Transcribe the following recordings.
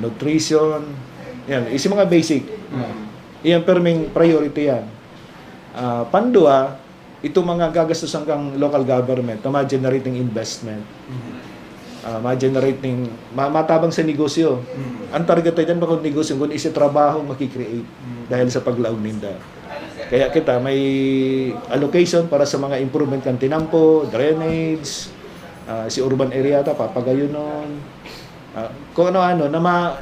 nutrition, yan, is mga basic. Iyan perming priority yan. Pandua, ito mga gagastusan kang local government na ma-generating investment. Ma-generating, matabang sa negosyo. Ang target dyan bakit negosyo, kung isi trabaho makikreate dahil sa paglaog ninda. Kaya kita may allocation para sa mga improvement kan tinampo, drainage, si urban area ta papagayunon. Kung ano-ano na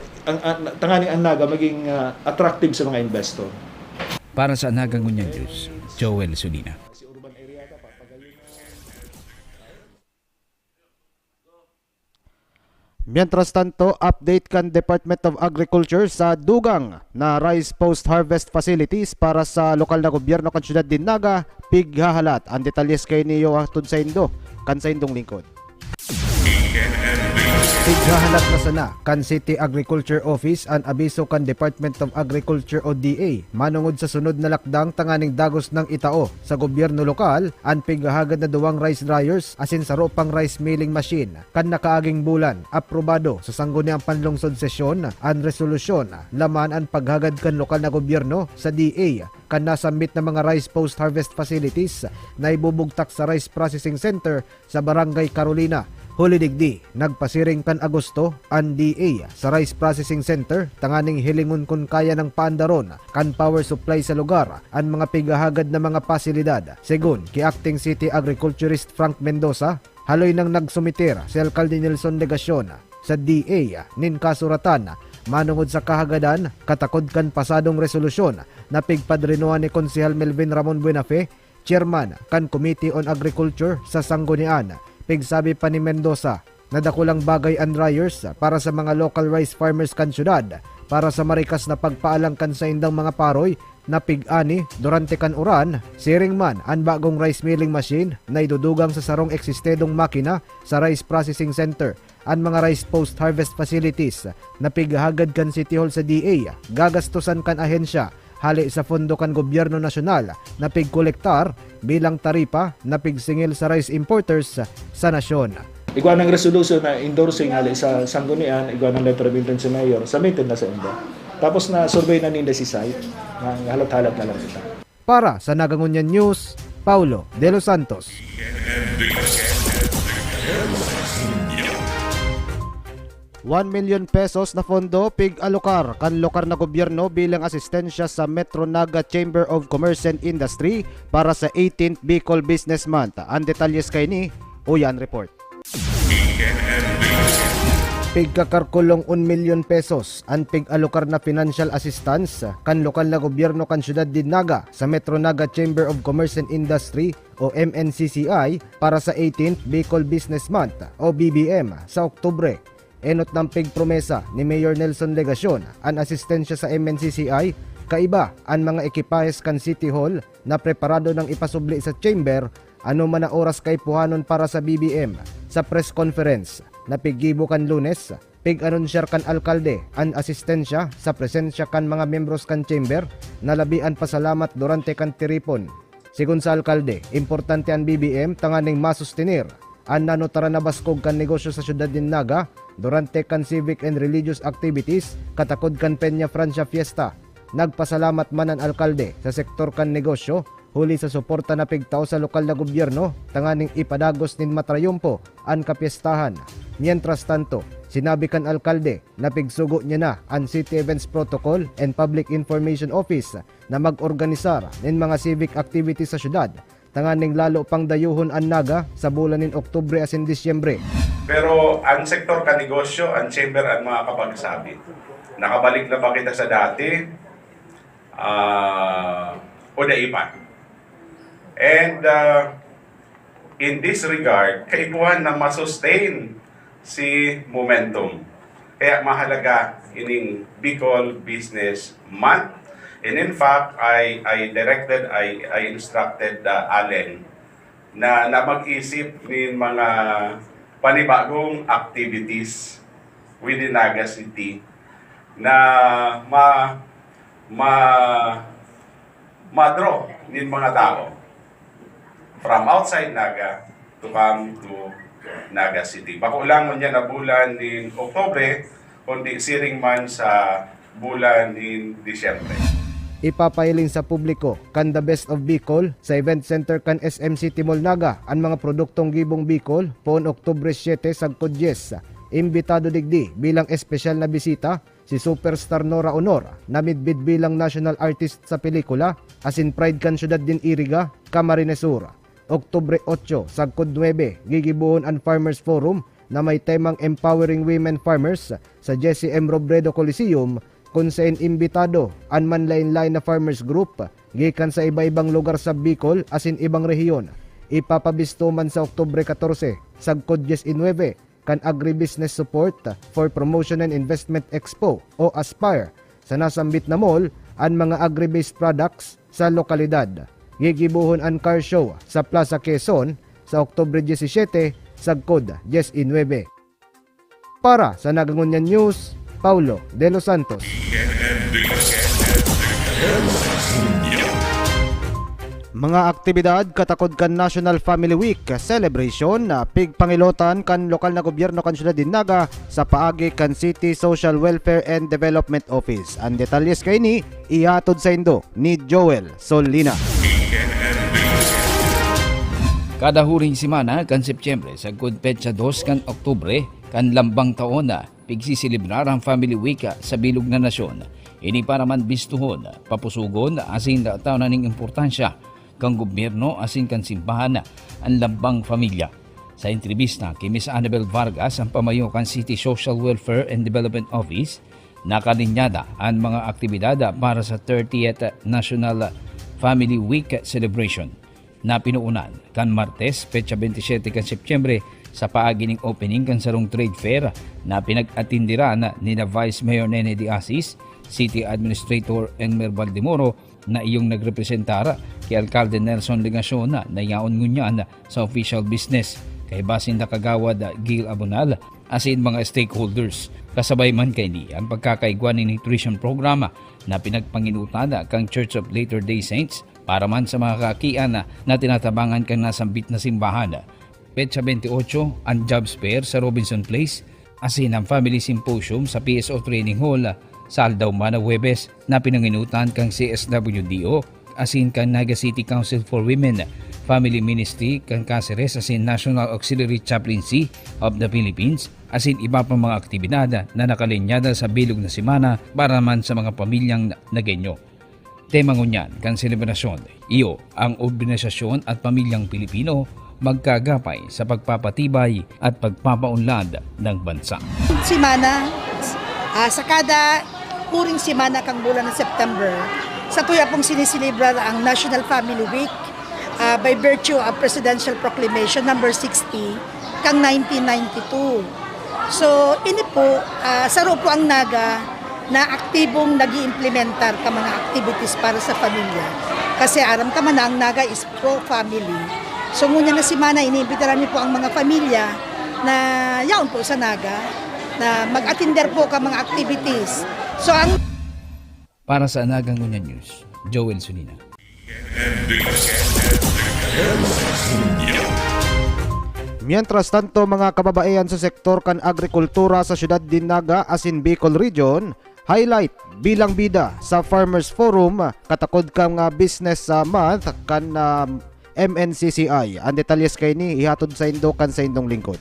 tanganing ang naga maging attractive sa mga investor. Para sa Anagang Unyang News, Joel Sulina. Mientras tanto, update kan Department of Agriculture sa dugang na rice post-harvest facilities para sa lokal na gobyerno kan syudad din Naga, pighahalat. Ang detalyes kay niyo hatod sa Indo, kan sa Indong lingkod. Pighahalat na sana kan City Agriculture Office ang abiso kan Department of Agriculture o DA manungod sa sunod na lakdang tanganing dagos ng itao sa gobyerno lokal ang pighahagad na duwang rice dryers asin saro pang rice milling machine kan nakaaging bulan aprobado sa sangguniang panlungsod sesyon ang resolusyon laman ang paghagad kan lokal na gobyerno sa DA kan nasambit na mga rice post-harvest facilities na ibubugtak sa Rice Processing Center sa Barangay Carolina. Huli digdi, nagpasiring kan Agosto ang DA sa Rice Processing Center tanganing hilingon kun kaya ng paandaron kan power supply sa lugar ang mga pigahagad na mga pasilidad. Segun ki Acting City Agriculturist Frank Mendoza, haloy nang nagsumitir si Alcalde Nelson Legacion sa DA nin kasuratan manungod sa kahagadan katakod kan pasadong resolusyon na pigpadrinuan ni Konsehal Melvin Ramon Buenafe, Chairman kan Committee on Agriculture sa Sanggunian. Pigsabi pa ni Mendoza na dakulang bagay ang dryers para sa mga local rice farmers kan syudad para sa marikas na pagpaalangkan sa indang mga paroy na pig-ani durante kan uran, siring man ang bagong rice milling machine na idudugang sa sarong eksistedong makina sa Rice Processing Center. Ang mga rice post-harvest facilities na pighagad kan City Hall sa DA, gagastusan kan ahensya hali sa pondo kan gobyerno nasyonal na pigkolektar bilang taripa na pigsingil sa rice importers sa nasyon. Igwa ng resolution na endorsing hali sa sanggunian, igwa ng letter of intent sa mayor, submitted na sa inda. Tapos na survey na ninda si site, halat-halat na lang ita. Para sa Nagangunyan News, Paulo De Los Santos. 1 million pesos na pondo pig-alokar kan lokal na gobyerno bilang asistensya sa Metro Naga Chamber of Commerce and Industry para sa 18th Bicol Business Month. Ang detalyes kay ni Uyan Report. Pigkakarkulong 1 million pesos ang pig-alokar na financial assistance kan lokal na gobyerno kan syudad din Naga sa Metro Naga Chamber of Commerce and Industry o MNCCI para sa 18th Bicol Business Month o BBM sa Oktubre. Enot ng pigpromesa ni Mayor Nelson Legacion ang asistensya sa MNCCI, kaiba ang mga ekipahes kan City Hall na preparado ng ipasubli sa chamber ano man na oras kay puhanon para sa BBM. Sa press conference na piggibo kan Lunes, pig-anunsyar kan alkalde ang asistensya sa presensya kan mga membros kan chamber na labian pasalamat durante kan tiripon. Sigun sa alkalde, importante ang BBM tanganing masustinir ang nanotara na baskog kan negosyo sa syudad din Naga durante kan civic and religious activities katakod kan Peña Francia Fiesta. Nagpasalamat man ang alkalde sa sektor kan negosyo huli sa suporta na pigtao sa lokal na gobyerno tanganing ipadagos nin matrayumpo ang kapiestahan. Mientras tanto, sinabi kan alkalde na pigsugo niya na ang City Events Protocol and Public Information Office na mag-organisar nin mga civic activities sa syudad tanganing lalo pang dayuhon ang Naga sa bulan nin Oktubre asin Disyembre. Pero ang sektor ka negosyo, ang chamber ang mga kapagsabi. Nakabalik na ba kita sa dati? O daipan? And in this regard, kaipuhan na masustain si momentum. Kaya mahalaga ining Bicol Business Month. And in fact, I instructed Allen na mag-isip ng mga panibagong activities within Naga City na ma-draw ng mga tao from outside Naga to come to Naga City. Bakulang mo niya na bulan ng Oktubre, kundi siring man sa bulan ni Disyembre. Ipapahiling sa publiko kan The Best of Bicol sa Event Center kan SM City Mall Naga ang mga produktong gibong Bicol poon Oktubre 7 sagkod 10. Imbitado digdi bilang espesyal na bisita si superstar Nora Honor na midbid bilang national artist sa pelikula asin Pride kan Syudad din Iriga, Camarines Sur. Oktubre 8 sagkod 9 gigibuhon ang Farmers Forum na may temang Empowering Women Farmers sa Jesse M. Robredo Coliseum kung saan imbitado ang manlain-lain na farmers group gikan sa iba-ibang lugar sa Bicol asin ibang rehiyon. Ipapabisto man sa Oktubre 14 sagkod 19 kan Agribusiness Support for Promotion and Investment Expo o ASPIRE sa nasambit na mall ang mga agri-based products sa lokalidad. Gigibuhon ang car show sa Plaza Quezon sa Oktubre 17 sagkod 19. Para sa Nagangunyan News, Paulo De Los Santos. Mga aktibidad katakod kan National Family Week celebration na pigpangilotan kan lokal na gobyerno kan Syudad din Naga sa paagi kan City Social Welfare and Development Office. Ang detalyes kay ni ihatod sa indo ni Joel Solina. Kada huring simana kan Setyembre sa petsa 2 kan Oktubre kan lambang taon na pigsisilibrar ang Family Week sa bilog na nasyon. Ini para man bistuhon, papusugon asin taon ning importansya kang gobyerno asin kan simbahan ang lambang pamilya. Sa entrevista kay Miss Annabel Vargas ang pamayo kan City Social Welfare and Development Office, nakalinyada ang mga aktibidad para sa 30th National Family Week celebration na pinuunan kan Martes, petsa 27 kan Setyembre sa paagining opening kan sarong trade fair na pinag-atindiran ni na Vice Mayor Nene de Asis, City Administrator Enmer Valdemoro na iyong nagrepresentar kay Alcalde Nelson Legacion na yaon ngunyan sa official business kay basin na kagawad Gil Abonal asin mga stakeholders. Kasabay man kay ni ang pagkakaigwa ni nutrition programa na pinagpanginutan kang Church of Latter-day Saints para man sa mga kakian na tinatabangan kang nasambit na simbahan. Petsa 28 ang Jobs Fair sa Robinson Place asin ang Family Symposium sa PSO Training Hall sa Aldaw Mana Huwebes na pinanginutan kang CSWDO asin kang Naga City Council for Women, Family Ministry kang Cáceres asin National Auxiliary Chaplaincy of the Philippines asin iba pa mga aktibidad na nakalinyada sa bilog na simana para man sa mga pamilyang Nagenyo. Tema ngunyan kan selebrasyon, iyo ang organisasyon at pamilyang Pilipino magkagapay sa pagpapatibay at pagpapaunlad ng bansa. Simana, sa kada huring simana kang bulan ng September, sa tuya pong sinisilibra ang National Family Week by virtue of Presidential Proclamation number 60 kang 1992. So, ini po, saro po ang Naga na aktibong nag-iimplementar ka mga activities para sa pamilya. Kasi aram ka man na ang Naga is pro-family. So, ngunyan na simana, iniimbitaran niyo po ang mga pamilya na yaon po sa Naga na mag-attender po ka mga activities. So, ang Para sa Nagangunyan News, Joel Solina. Mientras tanto, mga kababaihan sa sektor kan agrikultura sa Syudad din Naga asin Bicol Region, highlight bilang bida sa Farmers Forum katakod kang business month kan MNCCI. Ang detalyes kay ni ihatod sa indo kan sa indong lingkod.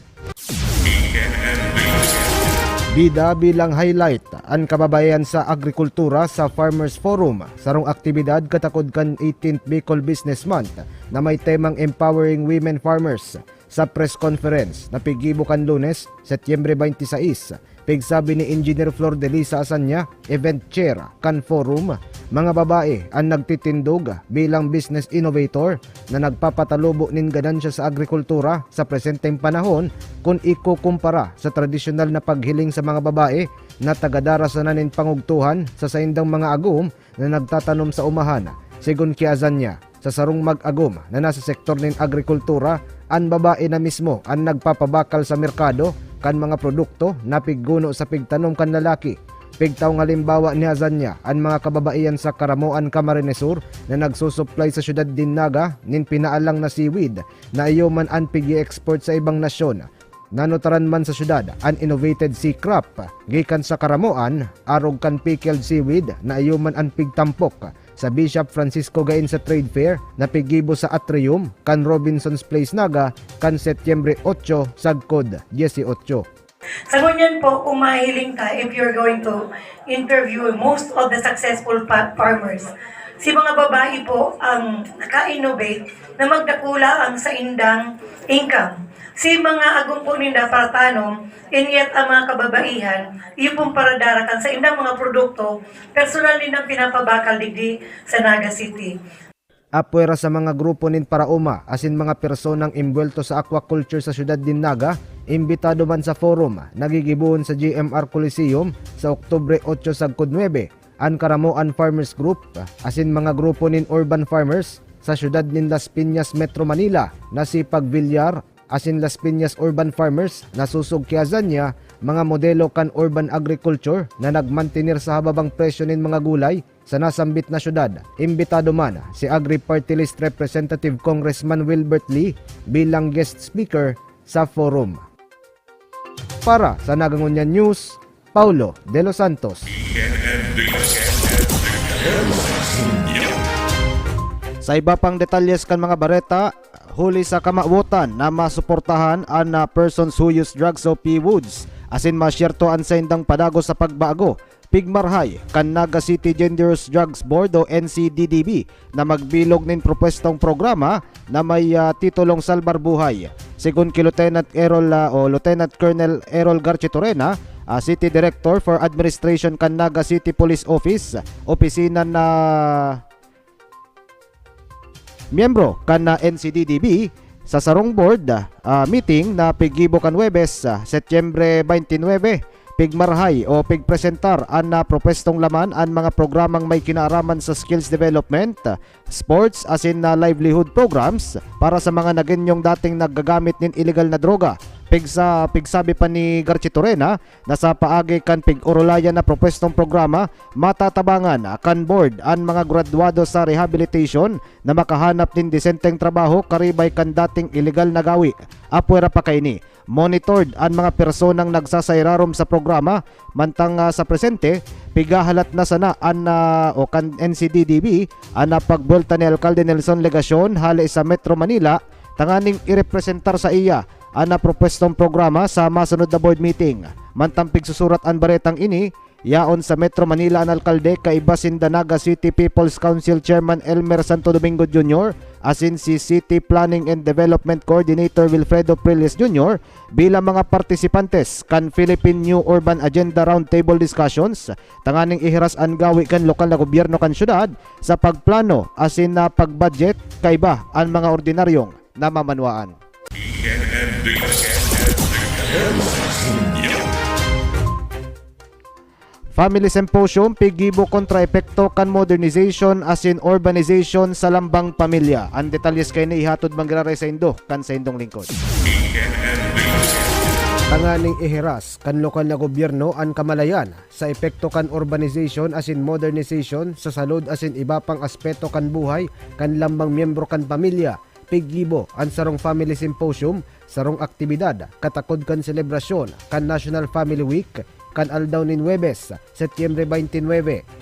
Bida bilang highlight ang kababayan sa agrikultura sa Farmers Forum sarong aktibidad katakod kan 18th Bicol Business Month na may temang Empowering Women Farmers sa press conference na pigibo kan Lunes, Setyembre 26. Pigsabi ni Engineer Flor de Lisa Asanya, event chair kan forum, mga babae ang nagtitindog bilang business innovator na nagpapatalubo nin ganansya sa agrikultura sa presenteng panahon kung ikukumpara sa tradisyonal na paghiling sa mga babae na tagadarasan na nin pangugtuhan sa saindang mga agum na nagtatanom sa umahan. Sigun ki Asanya, sa sarong mag-agum na nasa sektor nin agrikultura, ang babae na mismo ang nagpapabakal sa merkado kan mga produkto na pigguno sa pigtanom kan lalaki. Pigtaw nga halimbawa ni Azanya ang mga kababaihan sa Caramoan, Camarines Sur na nagsusupply sa Syudad din Naga nin pinaalang na seaweed na iyo man ang pigi-export sa ibang nasyon. Nanutaran man sa syudad an innovated sea crop gikan sa karamoan arog kan pickled seaweed na ayuman an pigtampok sa Bishop Francisco Gain sa Trade Fair na pigibo sa atrium kan Robinson's Place Naga kan Setyembre 8 sagkod 18. Sa ngunyan po, kung mahiling ka, if you're going to interview most of the successful farmers, si mga babae po ang naka-innovate na magdakula ang sa indang income. Si mga agong po ninda para tanom, and yet ang mga kababaihan, iyo pong para darakan sa indang mga produkto, personal nindang pinapabakal digdi sa Naga City. Apwera sa mga grupo nin parauma asin mga personang imbuelto sa aquaculture sa syudad din Naga, imbitado man sa forum nagigibuon sa GMR Coliseum sa Oktubre 8 sagkod 9 an Karamoan Farmers Group asin mga grupo nin urban farmers sa syudad nin Las Piñas, Metro Manila na si Pagvillar asin Las Piñas Urban Farmers na susog Kiazanya, mga modelo kan urban agriculture na nagmantinir sa hababang presyo nin mga gulay sa nasambit na syudad. Imbitado man si Agri Party List Representative Congressman Wilbert Lee bilang guest speaker sa forum. Para sa Nagangunyan News, Paulo De Los Santos. Sa iba pang detalyes kan mga bareta, huli sa kamabutan na masuportahan ang persons who use drugs o PWOODs asin masyertoan sa indang padago sa pagbago. Pigmarhay kan Naga City Dangerous Drugs Board o NCDDB na magbilog nin propwestong programa na may titulong Salbar Buhay. Sigun kay Lieutenant Colonel Errol Garchitorena, City Director for Administration kan Naga City Police Office, opisina na miyembro kan NCDDB sa sarong board meeting na pigibo kan Webes, Setyembre 29, pigmarhay o pigpresentar an propestong laman ang mga programang may kinaaraman sa skills development, sports asin na livelihood programs para sa mga nagenyong dating naggagamit nin illegal na droga. Pigsabi pa ni Garchitorena na sa paagi kan pig-urulayan na propestong programa matatabangan kan board ang mga graduado sa rehabilitation na makahanap din disenteng trabaho karibay kan dating illegal na gawi. Apwera pa kay ni monitored ang mga personang nagsasayrarom sa programa mantang sa presente pigahalat na sana o kan NCDDB ang pagbolta ni Alcalde Nelson Legacion hali sa Metro Manila tanganing irepresentar sa iya ang propestong programa sa masunod na board meeting. Mantang pigsusurat ang baretang ini yaon sa Metro Manila ang alkalde kaiba sin Naga City People's Council Chairman Elmer Santo Domingo Jr. asin si City Planning and Development Coordinator Wilfredo Priles Jr. bilang mga partisipantes kan Philippine New Urban Agenda Roundtable Discussions tanganing ihiras ang gawi kan lokal na gobyerno kan syudad sa pagplano asin na pagbudget kaiba ang mga ordinaryong namamanwaan. Family Symposium pigibo kontra epekto kan modernization asin urbanization sa lambang pamilya. Ang detalyes kay ni ihatod mangraray sa indo kan sa indong lingkod. Tanganing ihiras kan lokal na gobyerno ang kamalayan sa epekto kan urbanization asin modernization sa salud asin iba pang aspeto kan buhay kan lambang miyembro kan pamilya. Pigibo ang sarong Family Symposium, sarong aktibidad, katakod kan selebrasyon, kan National Family Week, kan aldaw nin Webes, Setyembre 29,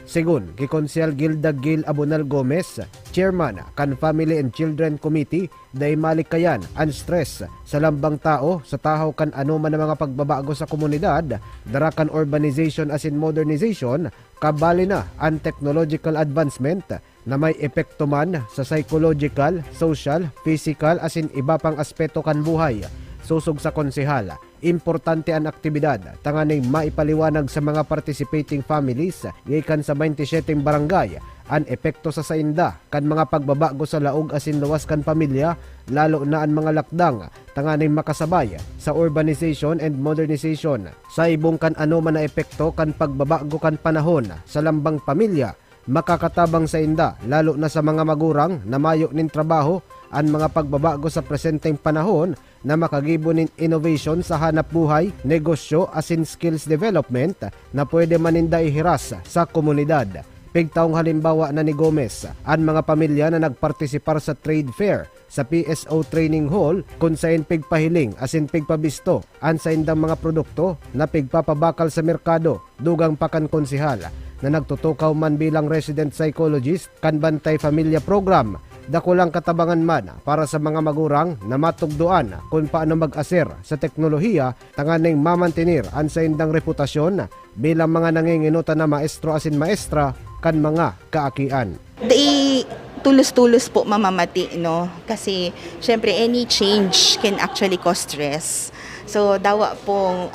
sigun Gikonsyal Gilda Gil Abonal Gomez, Chairman kan Family and Children Committee, day malikayan ang stress sa lambang tao sa tahaw kan ano man ang mga pagbabago sa komunidad, darakan urbanization asin modernization, kabali na ang technological advancement na may epekto man sa psychological, social, physical asin iba pang aspeto kan buhay. Susog sa konsehal, importante ang aktibidad tanganing maipaliwanag sa mga participating families gikan sa 27 barangay ang epekto sa sainda kan mga pagbabago sa laog asin luwas kan pamilya lalo na ang mga lakdang tanganing makasabay sa urbanization and modernization sa ibong kan ano man na epekto kan pagbabago kan panahon sa lambang pamilya makakatabang sa inda lalo na sa mga magurang na mayo nin trabaho ang mga pagbabago sa presenteng panahon na makagibo nin innovation sa hanap buhay, negosyo asin skills development na pwede maninda ihiras sa komunidad. Pigtaong halimbawa na ni Gomez ang mga pamilya na nagpartisipar sa trade fair sa PSO Training Hall kung sain pigpahiling asin pigpabisto an sa indang mga produkto na pigpapabakal sa merkado dugang pakan konsihal na nagtutukaw man bilang resident psychologist kan Bantay Familia Program. Dakulang katabangan man para sa mga magurang na matugduan kung paano mag-aser sa teknolohiya tanganing mamantinir ang sa indang reputasyon bilang mga nanginginuta na maestro asin maestra kan mga kaakian. Di tulos-tulos po mamamati, no? Kasi syempre any change can actually cause stress. So dawa pong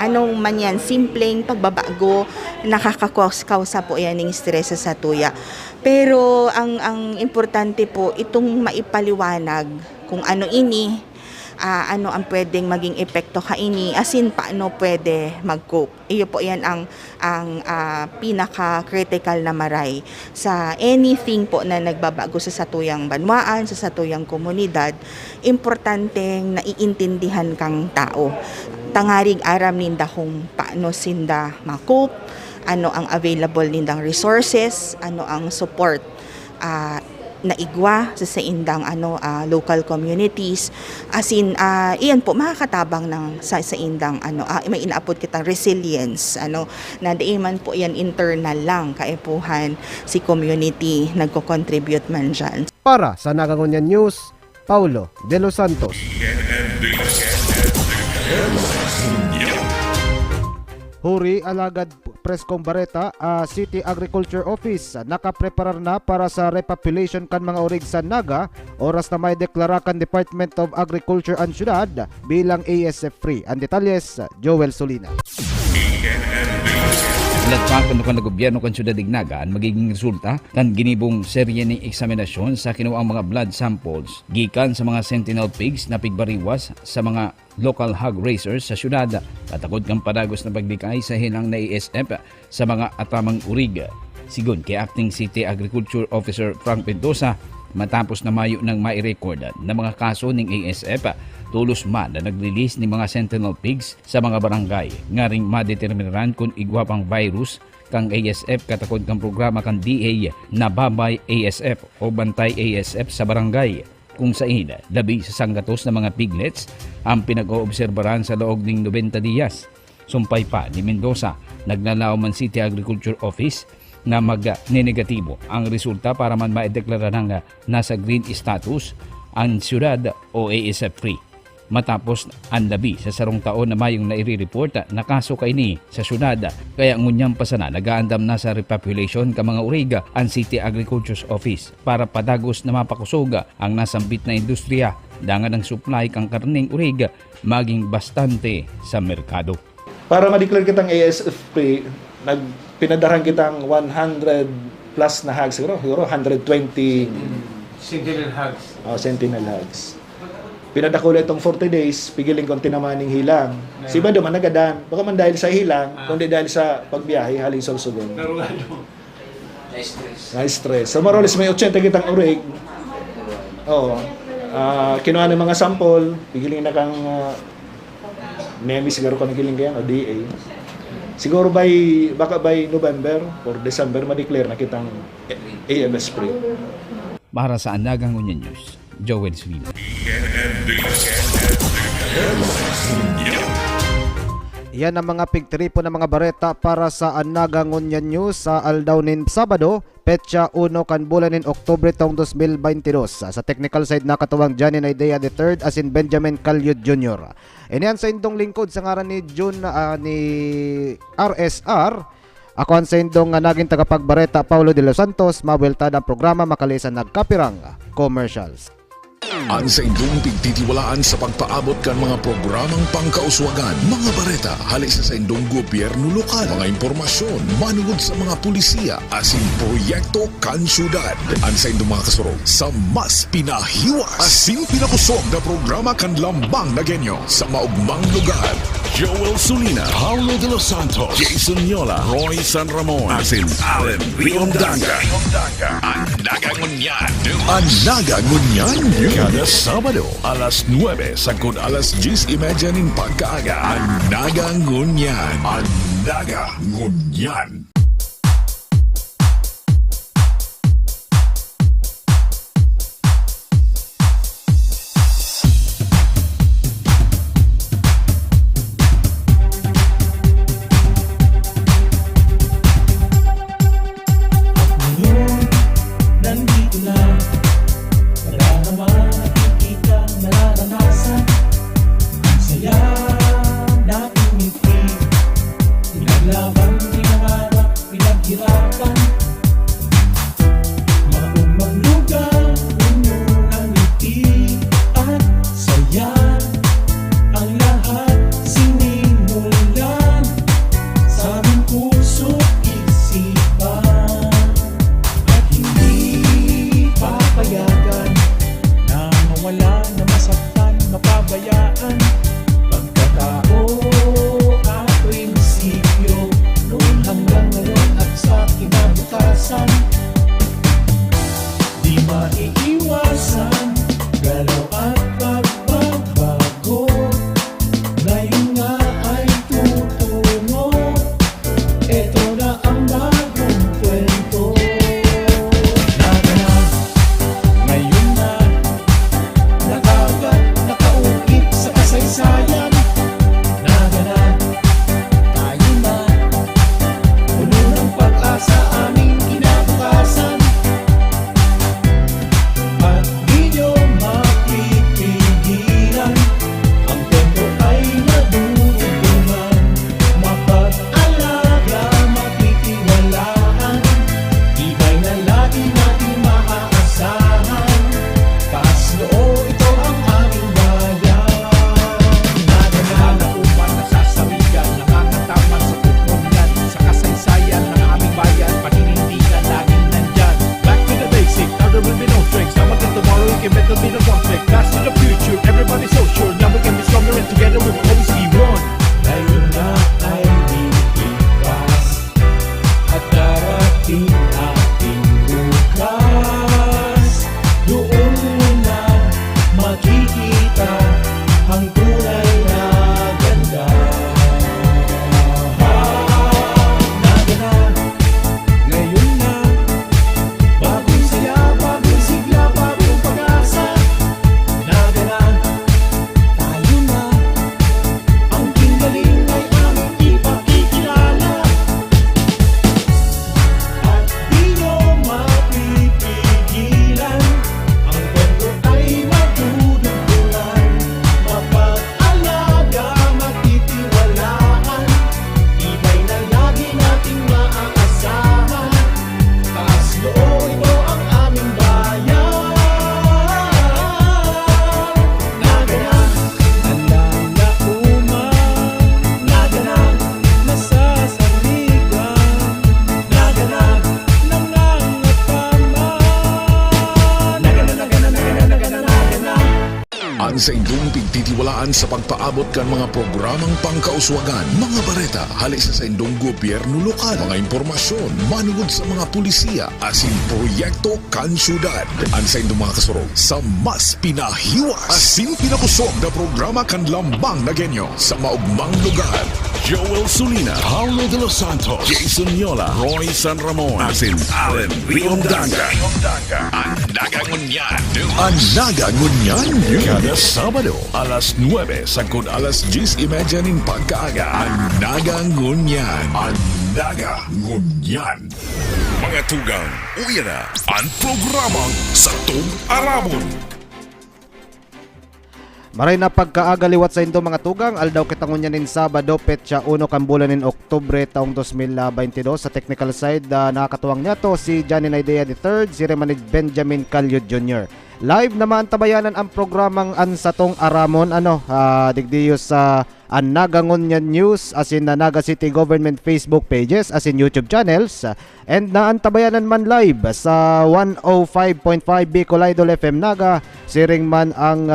anong man yan, simpleng pagbabago, nakakakausa po yan ng stress sa tuya. Pero ang importante po itong maipaliwanag kung ano ini, ano ang pwedeng maging epekto kaini, asin paano pwede mag-cope. Iyo po yan ang pinaka-critical na maray sa anything po na nagbabago sa satuyang banwaan, sa satuyang komunidad. Importanteng naiintindihan kang tao. Tangarig aram ninda kung paano sinda mag-cope, ano ang available nindang resources, ano ang support na igwa sa indang local communities, asin iyan po makakatabang ng sa indang may inaapod kitang resilience na diiman po yan internal lang kaipuhan si community nagko-contribute man dyan. Para sa Nagangunyan News, Paulo De Los Santos. Huri alagad Preskong Bareta, City Agriculture Office nakapreparar na para sa repopulation kan mga urig sa Naga oras na may deklara kan Department of Agriculture ang syudad bilang ASF free. Ang detalles, Joel Solina. Latpakan ng gobyerno kan syudad Naga ang magiging resulta kan ginibong serye ng eksaminasyon sa kinuang mga blood samples gikan sa mga sentinel pigs na pigbariwas sa mga local hog raisers sa syudad. Katakod kang padagos na pagdikay sa hinang na ASF sa mga atamang urig. Sigon kay Acting City Agriculture Officer Frank Mendoza, matapos na mayo ng mai-record na mga kaso ng ASF, tulos man na nag-release ng mga sentinel pigs sa mga barangay nga ring madeterminaran kung igwa pang virus kang ASF katakod kang programa kang DA na Babay ASF o Bantay ASF sa barangay kung saan labi sa sanggatos na mga piglets ang pinag-oobserbaran sa loob ng 90 diyas. Sumpay pa ni Mendoza, nagnalao man City Agriculture Office na mag-negatibo ang resulta para man maideklara ng nasa green status ang syudad o ASF free. Matapos ang labi sa sarong taon na mayong nairi-report na kaso kaini sa syudad, kaya ngunyang pasana nagaandam na sa repopulation ka mga uriga ang City Agriculture Office para padagos na mapakusoga ang nasambit na industriya dangan ang supply kang karning uriga maging bastante sa merkado. Para ma-declare kitang ASF free, pinadaran kitang 100 plus na hogs, siguro 120 Sentinel hogs. Sentinel hogs. Pinadakula itong 40 days, pigiling kong tinamaning hilang. Si Bado man nagadan, baka man dahil sa hilang, kundi dahil sa pagbiyahe, haling solsugon. Narugado. Na-stress. So, marolis may 80 kitang urig. Oo. Kinuha ng mga sample, pigiling na kang NEMI, siguro ko nagiling kaya, o DA. Siguro baka by November or December, ma-declare na kitang AMS free. Para sa Nagangunyan News, Joel Solina. Yan ang mga pigtripo ng mga bareta para sa Nagangunyan News sa aldawnin Sabado, petsa 1 kan bulan nin Oktubre taong 2022. Sa technical side nakatuwang Johnny Naidea III asin Benjamin Calyud Jr. Iniyan sa indong lingkod sa ngaran ni June ni RSR. Ako ang sa indong naging tagapagbareta Paulo De Los Santos, mabwelta ang programa makalisan nagkapirang commercials. Ang sa indong pigtitiwalaan sa pagpaabot kan mga programang pangkauswagan, mga bareta, halis sa indong gobyerno lokal, mga impormasyon, manugod sa mga pulisiya, asin proyekto kan syudad. Ang sa indong mga kasurog, sa mas pinahiwas, asin pinakusog na programa kan lambang na genyo sa maugmang lugar. Joel Solina, Paulo De Los Santos, Jason Yola, Roy San Ramon, asin Allen Riondanga. Ang Nagangunyan. Ang Nagangunyan. Kada Sabado, alas 9 sagod alas 10:30 nin pagkaaga. Ang Nagangunyan. Ang Nagangunyan. laban, pinangarap, pinaghirapan. Maumang lugar, puno ng ngiti at saya. Ang lahat sinimulan sa aming puso't isipan. At hindi papayagan na mawala, na masaktan, mapabayaan. Pagkatao at prinsipyo, noon hanggang ngayon at sa kinabukasan. Di maiiwasan, galaw at pagbabago. Ngayon nga ay tutungo, eto na ang bagong kwento. Naganap, ngayon na, nakagat, nakaukit sa kasaysayan. Naganap, tayo na, puno ng pag-asa aming kinabukasan. At di nyo mapipigilan, ang kwento ay madudugtungan. Mapag-alaga, magtitiwalaan, tibay na lagi natin maaasahan. Taas noo, ito ang aming bayan. Naganap, Uman nasasawigan, nakakataman sa tutungan, sa kasaysayan ng aming bayan, paninindigan laging nandyan. Back to the basic, now there will be no tricks. Now until tomorrow, we can better be the conflict. That's to the future, everybody's so sure. Now we can be stronger and together we will always be one. ngayon na ay lilipas at darating ating bukas. Doon mo na makikita ang tunay na ganda. Naganap, ngayon na, bagong saya, bagong sigla, bagong pag-asa. Naganap, tayo na, ang tinggaling ay aming ipakikilala. At di nyo mapipigilan, ang kwento ay madudugtungan. Mapag-alaga, magtitiwalaan, tibay na lagi nating maaasahan. Taas noo, ito ang aming bayan. Naganap, nanlalauman, naganap, nasasaligan, naganap, nangangatama. Naganap. Ang sa indong pigtitiwalaan sa pagpaabot kan mga programang pangkauswagan, mga bareta, halis sa indong gobyerno lokal, mga impormasyon, manugod sa mga pulisiya, asin proyekto kan syudad. Ang sa indong mga kasurog sa mas pinahiwas, asin pinapusog na programa kan lambang na genyo sa maugmang lugar. Joel Sulina, Paulo de los Santos, Jason Yola, Roy San Ramon, asin Allen Riondaga. Ang Nagangunyan. Ang Nagangunyan. Kada Sabado, alas 9 sagkod alas 10:30 nin pagkaaga. Ang Nagangunyan. Ang Nagangunyan. Mga tugang, uya na ang programang Satong Aramon. Maray na pagkaaga liwat sa indo mga tugang, aldaw kitangunyanin Sabado, petsa 1 kan bulan nin Oktubre taong 2022. Sa technical side, nakakatuwang niya to si Johnny Naidea III, si Remanid Benjamin Calyud Jr. Live naman tabayanan ang programang Ansatong Aramon, digdiyo sa Nagangunyan News, as in Naga City Government Facebook pages, as in YouTube channels, and naantabayanan man live sa 105.5 Bicol Idol FM Naga, siring man ang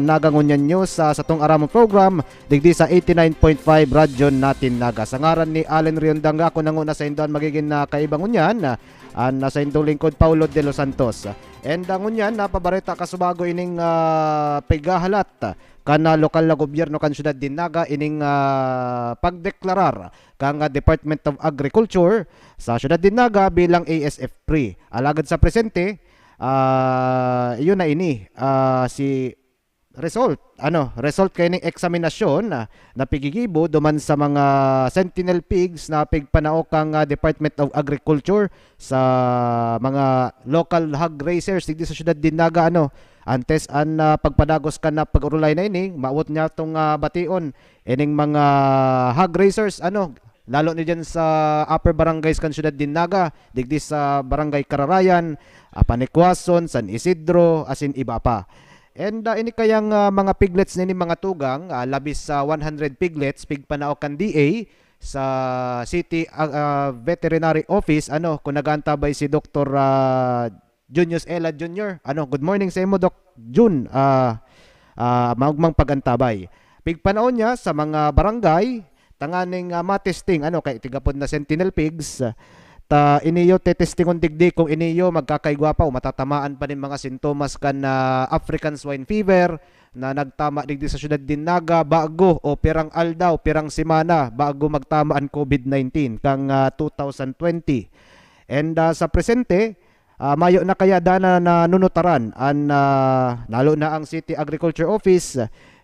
Nagangunyan News sa Satong Aramon program, digdi sa 89.5 Radyo Natin Naga. Sa ngaran ni Allen Riondanga, ako nanguna sa indon magiging kaibangunyan, nasa indong lingkod Paulo de los Santos. And ngunyan, napabareta kasubago ining pigahalat kana lokal na gobyerno kan syudad din Naga ining pagdeklarar kang Department of Agriculture sa syudad din Naga bilang ASF free. Alagad sa presente, yun na ini si result kay ning eksaminasyon na pigigibo duman sa mga sentinel pigs na pigpanao kang Department of Agriculture sa mga local hog raisers digdi sa syudad din Naga antes an pagpadagos ka na pag-urulay na ini maawot niya tong bation ining mga hog raisers lalo na dyan sa upper barangays kan Syudad Dinaga, digdi sa barangay Kararayan, Panikwason, San Isidro, asin iba pa. And ini kayang mga piglets nini mga tugang, labis sa 100 piglets pigpanao kan DA sa City Veterinary Office, kung nagantabay si Dr. Junius Ela Jr. Good morning sa imo, Doc Jun. Magmang pagantabay. Pigpanaon niya sa mga barangay, tanganing matesting, kay tigapod na sentinel pigs, ta iniyo tetestingon digdi kung iniyo magkakaigwapa o matatamaan pa nin mga sintomas kan African swine fever na nagtama digdi sa Syudad Dinaga bago o pirang aldaw, pirang semana bago magtamaan COVID-19 kang 2020. And sa presente, mayo na kaya dana na nunutaran an lalo na ang City Agriculture Office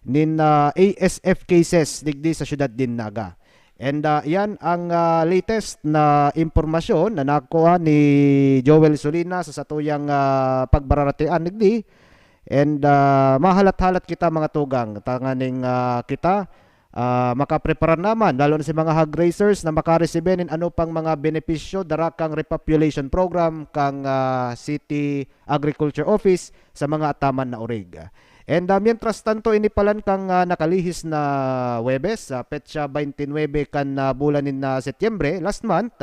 nin ASF cases digdi sa Syudad Dinaga. And yan ang latest na impormasyon na nakuha ni Joel Solina sa satuyang pagbararatean digdi. And mahalat-halat kita mga tugang, tanganing kita makaprepara naman lalo na si mga hog raisers na makaresebe nin ano pang mga benepisyo darakang repopulation program kang City Agriculture Office sa mga ataman na orig. And mientras tanto inipalan kang nakalihis na Webes sa petsa 29 kan bulan nin Setyembre last month,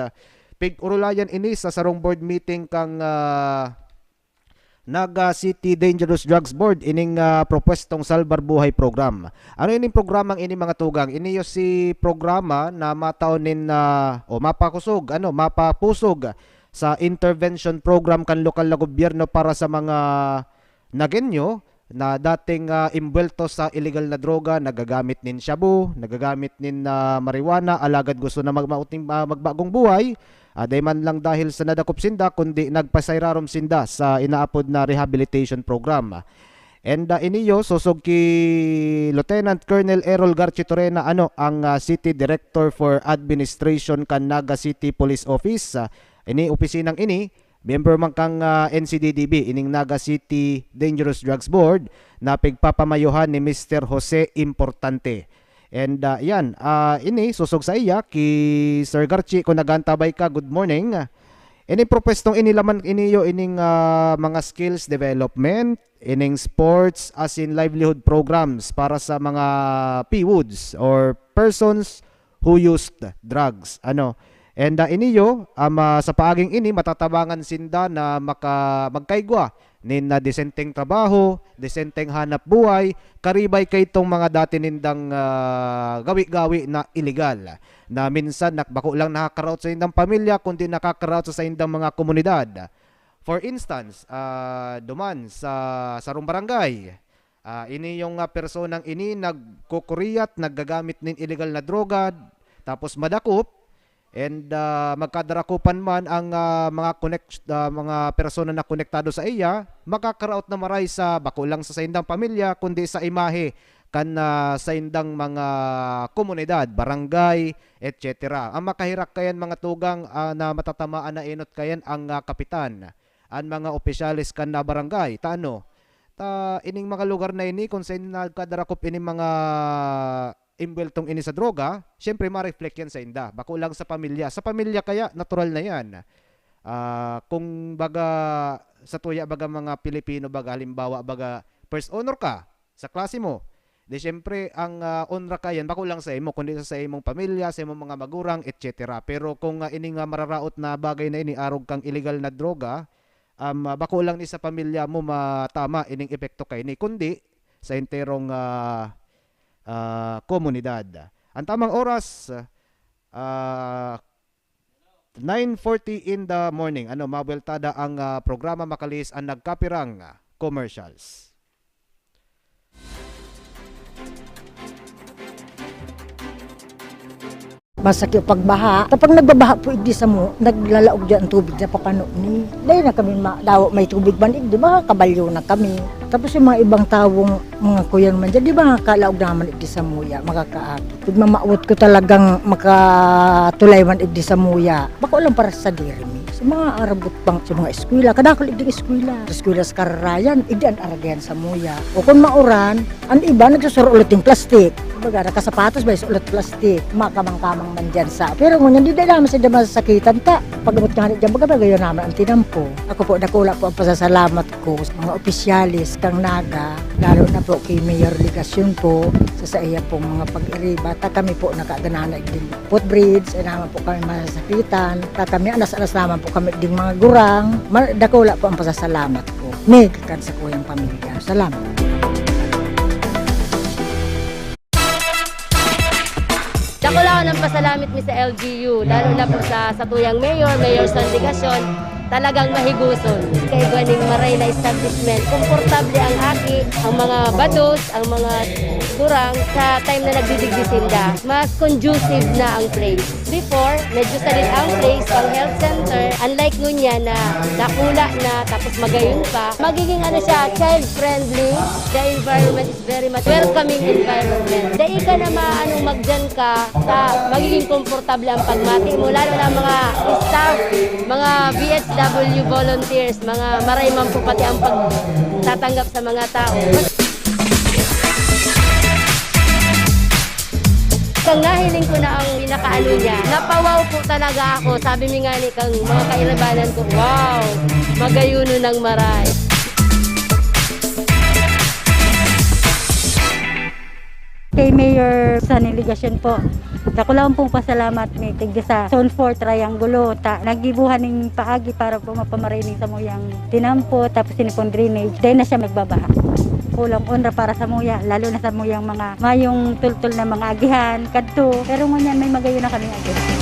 pig-urulayan ini sa sarong board meeting kang Naga City Dangerous Drugs Board ining propwestong Salbar Buhay program. Ano ining programang ini mga tugang? Ini yo si programa na mataunin o mapapusog sa intervention program kan lokal na gobyerno para sa mga nagenyo na dating imbwelto sa illegal na droga, nagagamit nin shabu, nagagamit nin marijuana, alagad gusto na magbagong buhay, day man lang dahil sa nadakop sinda, kundi nagpasairarom sinda sa inaapod na rehabilitation program. And iniyo, susog ki Lieutenant Colonel Errol Garchitorena, ang City Director for Administration kan Naga City Police Office. Ini opisinang ini, member man kang NCDDB ining Naga City Dangerous Drugs Board na pigpapamayuhan ni Mr. Jose Importante. And yan, ini susog sa iya ki Sir Garchi kung nagantabay ka, good morning. Ining propestong inilaman iniyo ining mga skills development, ining sports as in livelihood programs para sa mga PWODs or persons who used drugs. And iniyo, sa paaging ini, matatabangan sinda na magkaigwa nin na desenteng trabaho, desenteng hanap buhay, karibay kay itong mga dati nindang gawi-gawi na illegal. Na minsan bako lang nakakaraot sa indang pamilya, kundi nakakaraot sa indang mga komunidad. For instance, duman sa sarong barangay, ini yung personang ini nagkukuriyat, naggagamit nin illegal na droga, tapos madakop, and magkadarakupan man ang mga persona na konektado sa iya, makakaraot na maray sa bako lang sa indang pamilya, kundi sa imahe kan sa indang mga komunidad, barangay, etc. Ang makahirak kayan mga tugang na matatamaan na inot kayan ang kapitan, ang mga opisyalis kan na barangay. Ining mga lugar na ini kung saan nagkadarakop ining mga imbeltong ini sa droga, syempre ma-reflect yan sa inda. Bako lang sa pamilya. Sa pamilya kaya, natural na yan. Kung baga, sa tuya baga mga Pilipino baga, halimbawa baga, first honor ka sa klase mo. Di syempre, ang honor ka yan, bako lang sa imo, kundi sa imong pamilya, sa imong mga magurang, etc. Pero kung ining mararaot na bagay na ini, arog kang illegal na droga, bako lang ni sa pamilya mo matama ining epekto kay ni, kundi sa enterong komunidad. Ang tamang oras 9:40 in the morning. Mabeltada ang programa makalis ang nagkapirang commercials. Masakit pagbaha. Kapag nagbabaha po igdi sa mo, naglalaog dyan ang tubig sa papano ni. Dahil na kami daw may tubig man igdi, baka kabalyo na kami. Tapos yung mga ibang tawong mga kuya naman dyan, di ba kalaog naman iti sa muya, makakaagi. Pag mamaot ko talagang makatulay man iti sa muya, bako lang para sa diri mi. Sa mga arabot pang sa mga eskwela, kadakol iti eskwela. Sa eskwela sa kararayan, iti ang aragayan sa muya. O kung mauran, ang iba nagsusuro ulit yung plastik. Baga, nakasapatos ba, ulit plastik, makamang-kamang man dyan sa. Pero ngunyan, di naman sa dyan masasakitan ta. Pagabot nga dyan, baga gayon naman ang tinampo. Ako po, nakula po ang pasasalamat ko sa mga opisyalis kang Naga, lalo na po kay Mayor Ligasyon po, sa iya pong mga pag-iriba. Ta kami po nakaganana din footbridge, ay naman po kami masasakitan. Ta kami, anas-anas naman po kami ding mga gurang. Nakula po ang pasasalamat ko. May kakan sa kuyang pamilya. Salamat. Dako lang ako ng pasalamit mi sa LGU, lalo na po sa tuyang Mayor Son Ligasyon, talagang mahiguson. Kay ganing maray na establishment, komportable ang aki, ang mga bados, ang mga durang sa time na nagdidigdisinda. Mas conducive na ang place. Before, medyo salit ang place, pang health center, unlike ngunyan na nakula na tapos magayon pa, magiging child-friendly. The environment is very much welcoming environment. Dahil ka na magdyan ka, magiging komportable ang pagmati mo, lalo na mga staff, mga BHW volunteers, mga marayman po pati ang pagtatanggap sa mga tao. Kang nahiling ko na ang pinakaano niya, napawaw po talaga ako. Sabi mi nga ni kang mga kairabanan ko, wow, magayuno ng maray. Kay Mayor Sonny Ligasyon po, dako lang pong pasalamat may tigda sa Zone 4 Triangulo. Nagibuhan ng paagi para po mapamarinig sa muyang tinampo, tapos sinipon drainage. Dahil na siya magbabaha. Kulang unra para sa muya, lalo na sa muyang mga mayong tultul na mga agihan, kadto. Pero ngunyan may magayon na kami agihan.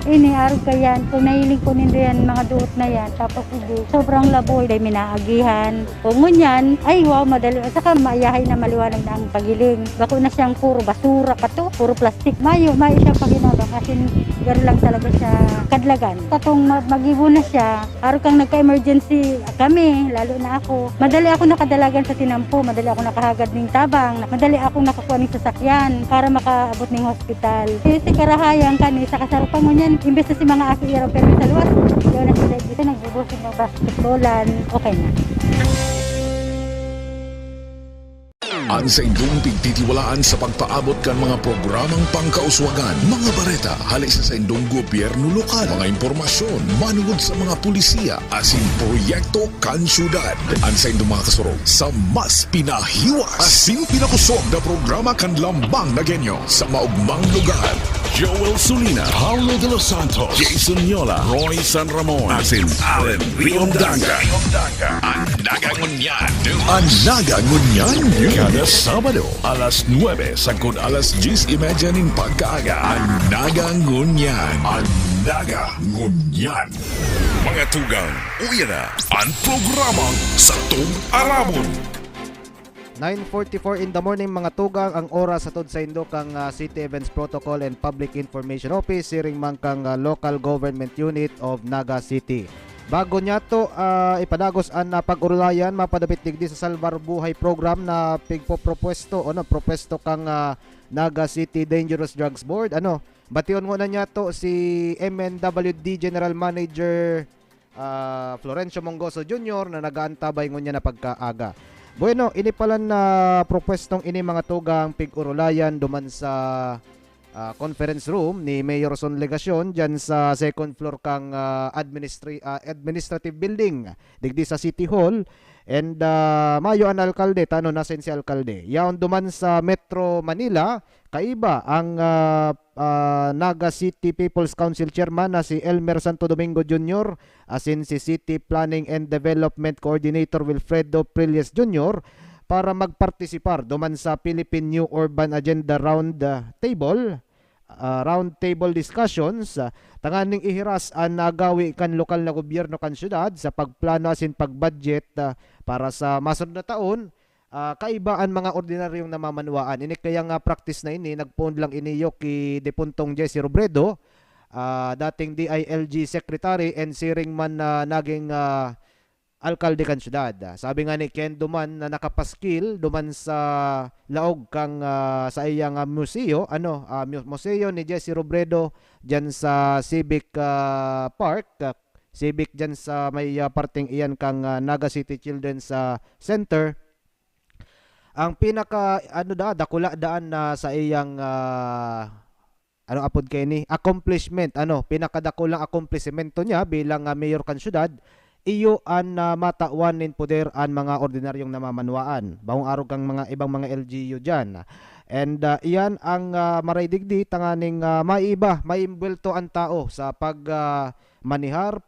Ini araw ka yan, kung nahiling ko nindo yan, mga duot na yan, tapos hindi, sobrang laboy, dahil minaagihan. Kung ngunyan, ay wow, madali. Saka mayahay na maliwanag na ang pagiling. Bako na siyang puro basura pa to, puro plastic. Mayo siya paginabang, kasi gano'n lang talaga siya kadlagan. Katong mag-ibo na siya, araw kang nagka-emergency kami, lalo na ako. Madali ako nakadalagan sa tinampo, madali ako nakahagad ng tabang, madali ako nakakuha ng sasakyan para makaabot ng hospital. Kasi karahayan kani sa kasarupang ngunyan, imbes na si mga aki iraw pero sa luwas, yun na sila dito nagbubusig ng basketballan, okay na. Ang sa indong pigtitiwalaan sa pagpaabot kan mga programang pangkauswagan, mga bareta, halis sa indong gobyerno lokal, mga impormasyon, manugod sa mga pulisiya, asin proyekto kan syudad. Ang sa indong mga kasurog sa mas pinahiwas, asin pinakusog na programa kan lambang na genyo sa maugmang lugar. Joel Sulina, Paulo de los Santos, Jason Yola, Roy San Ramon, asin Allen Riomdanga. Ang nagangunyan, kada Sabado, alas 9 sagkod alas 10:30 ning pagkaaga. Ang nagangunyan. Ang nagangunyan. Mga tugang, uya na ang programang sa Tug-Arabon. 9:44 in the morning mga tugang, ang oras sa sa Indo kang City Events Protocol and Public Information Office, siring man kang Local Government Unit of Naga City. Bago niya to ipadagos ang pag-urulayan mapadapit digdi sa Salvar Buhay program na pigpo-propuesto propuesto kang Naga City Dangerous Drugs Board. Bation mo na niya to si MNWD General Manager Florencio Mongoso Jr. na nagaantabay ngunya na pagkaaga. Bueno, ini pala na propwestong ini mga tugang pig-urulayan duman sa conference room ni Mayor Son Ligasyon dyan sa second floor kang administrative building digdi sa City Hall. And mayo ang alkalde, nasin si alkalde. Yaon duman sa Metro Manila, kaiba ang Naga City People's Council Chairman na si Elmer Santo Domingo Jr. asin si City Planning and Development Coordinator Wilfredo Prilles Jr. para magpartisipar duman sa Philippine New Urban Agenda roundtable discussions tanganing ihiras ang nagawi kan lokal na gobyerno kan syudad sa pagplano asin pagbudget para sa masunod na taon. Kaiba ang mga ordinaryong namamanwaan. Ini kaya nga practice na ini nagpoon lang iniyo ki Depuntong Jesse Robredo, dating DILG Secretary and siring man naging alkalde kan syudad. Sabi nga ni Ken Duman na nakapaskil duman sa laog kang sa iyang museo, museo ni Jesse Robredo diyan sa Civic Park, Civic diyan sa may parting iyan kang Naga City Children's Center. Ang pinaka dakula daan na sa iyang apod kay ni accomplishment, pinakadakulang accomplishmento niya bilang mayor kan syudad, iyo an matawan nin poder an mga ordinaryong namamanwaan. Bawang araw kang mga ibang mga LGU dyan. And iyan ang maraydigdi tanganing maimbwelto ang tao sa manihar,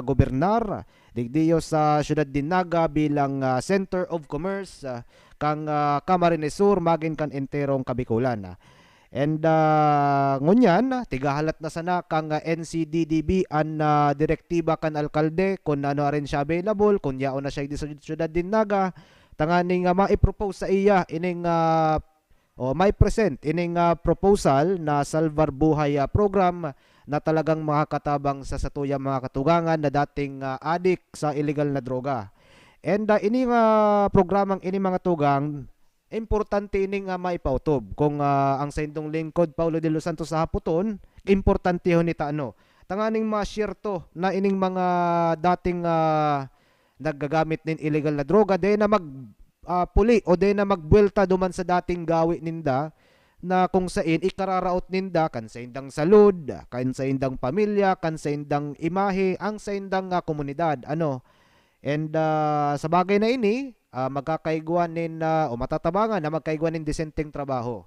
gobernar, digdiyo sa syudad din Naga bilang Center of Commerce, kang Camarines Sur, magin kan enterong Kabikulan. And ngunyan, tigahalat na sana kang NCDDB an direktiba kan alkalde kung ano rin siya available, kung yaon na siya di sa syudad din Naga, tanganing maipropose sa iya ining may present ining proposal na Salvar Buhay program na talagang makakatabang sa satuyang mga katugangan na dating adik sa illegal na droga. And ining programang ini mga tugang, importante ining maipautob kung ang sa indong lingkod Paulo de los Santos sa haputon, importante ho nita tanganing ma-share to na ining mga dating naggagamit nin illegal na droga de na puli o de na magbuelta duman sa dating gawi ninda na kung sain ikararaot ninda kan sa indang salud, kan sa indang pamilya, kan sa indang imahe, ang sa indang komunidad. And sa bagay na ini, magkakaiguan o matatabangan na magkaiguan nin disenteng trabaho.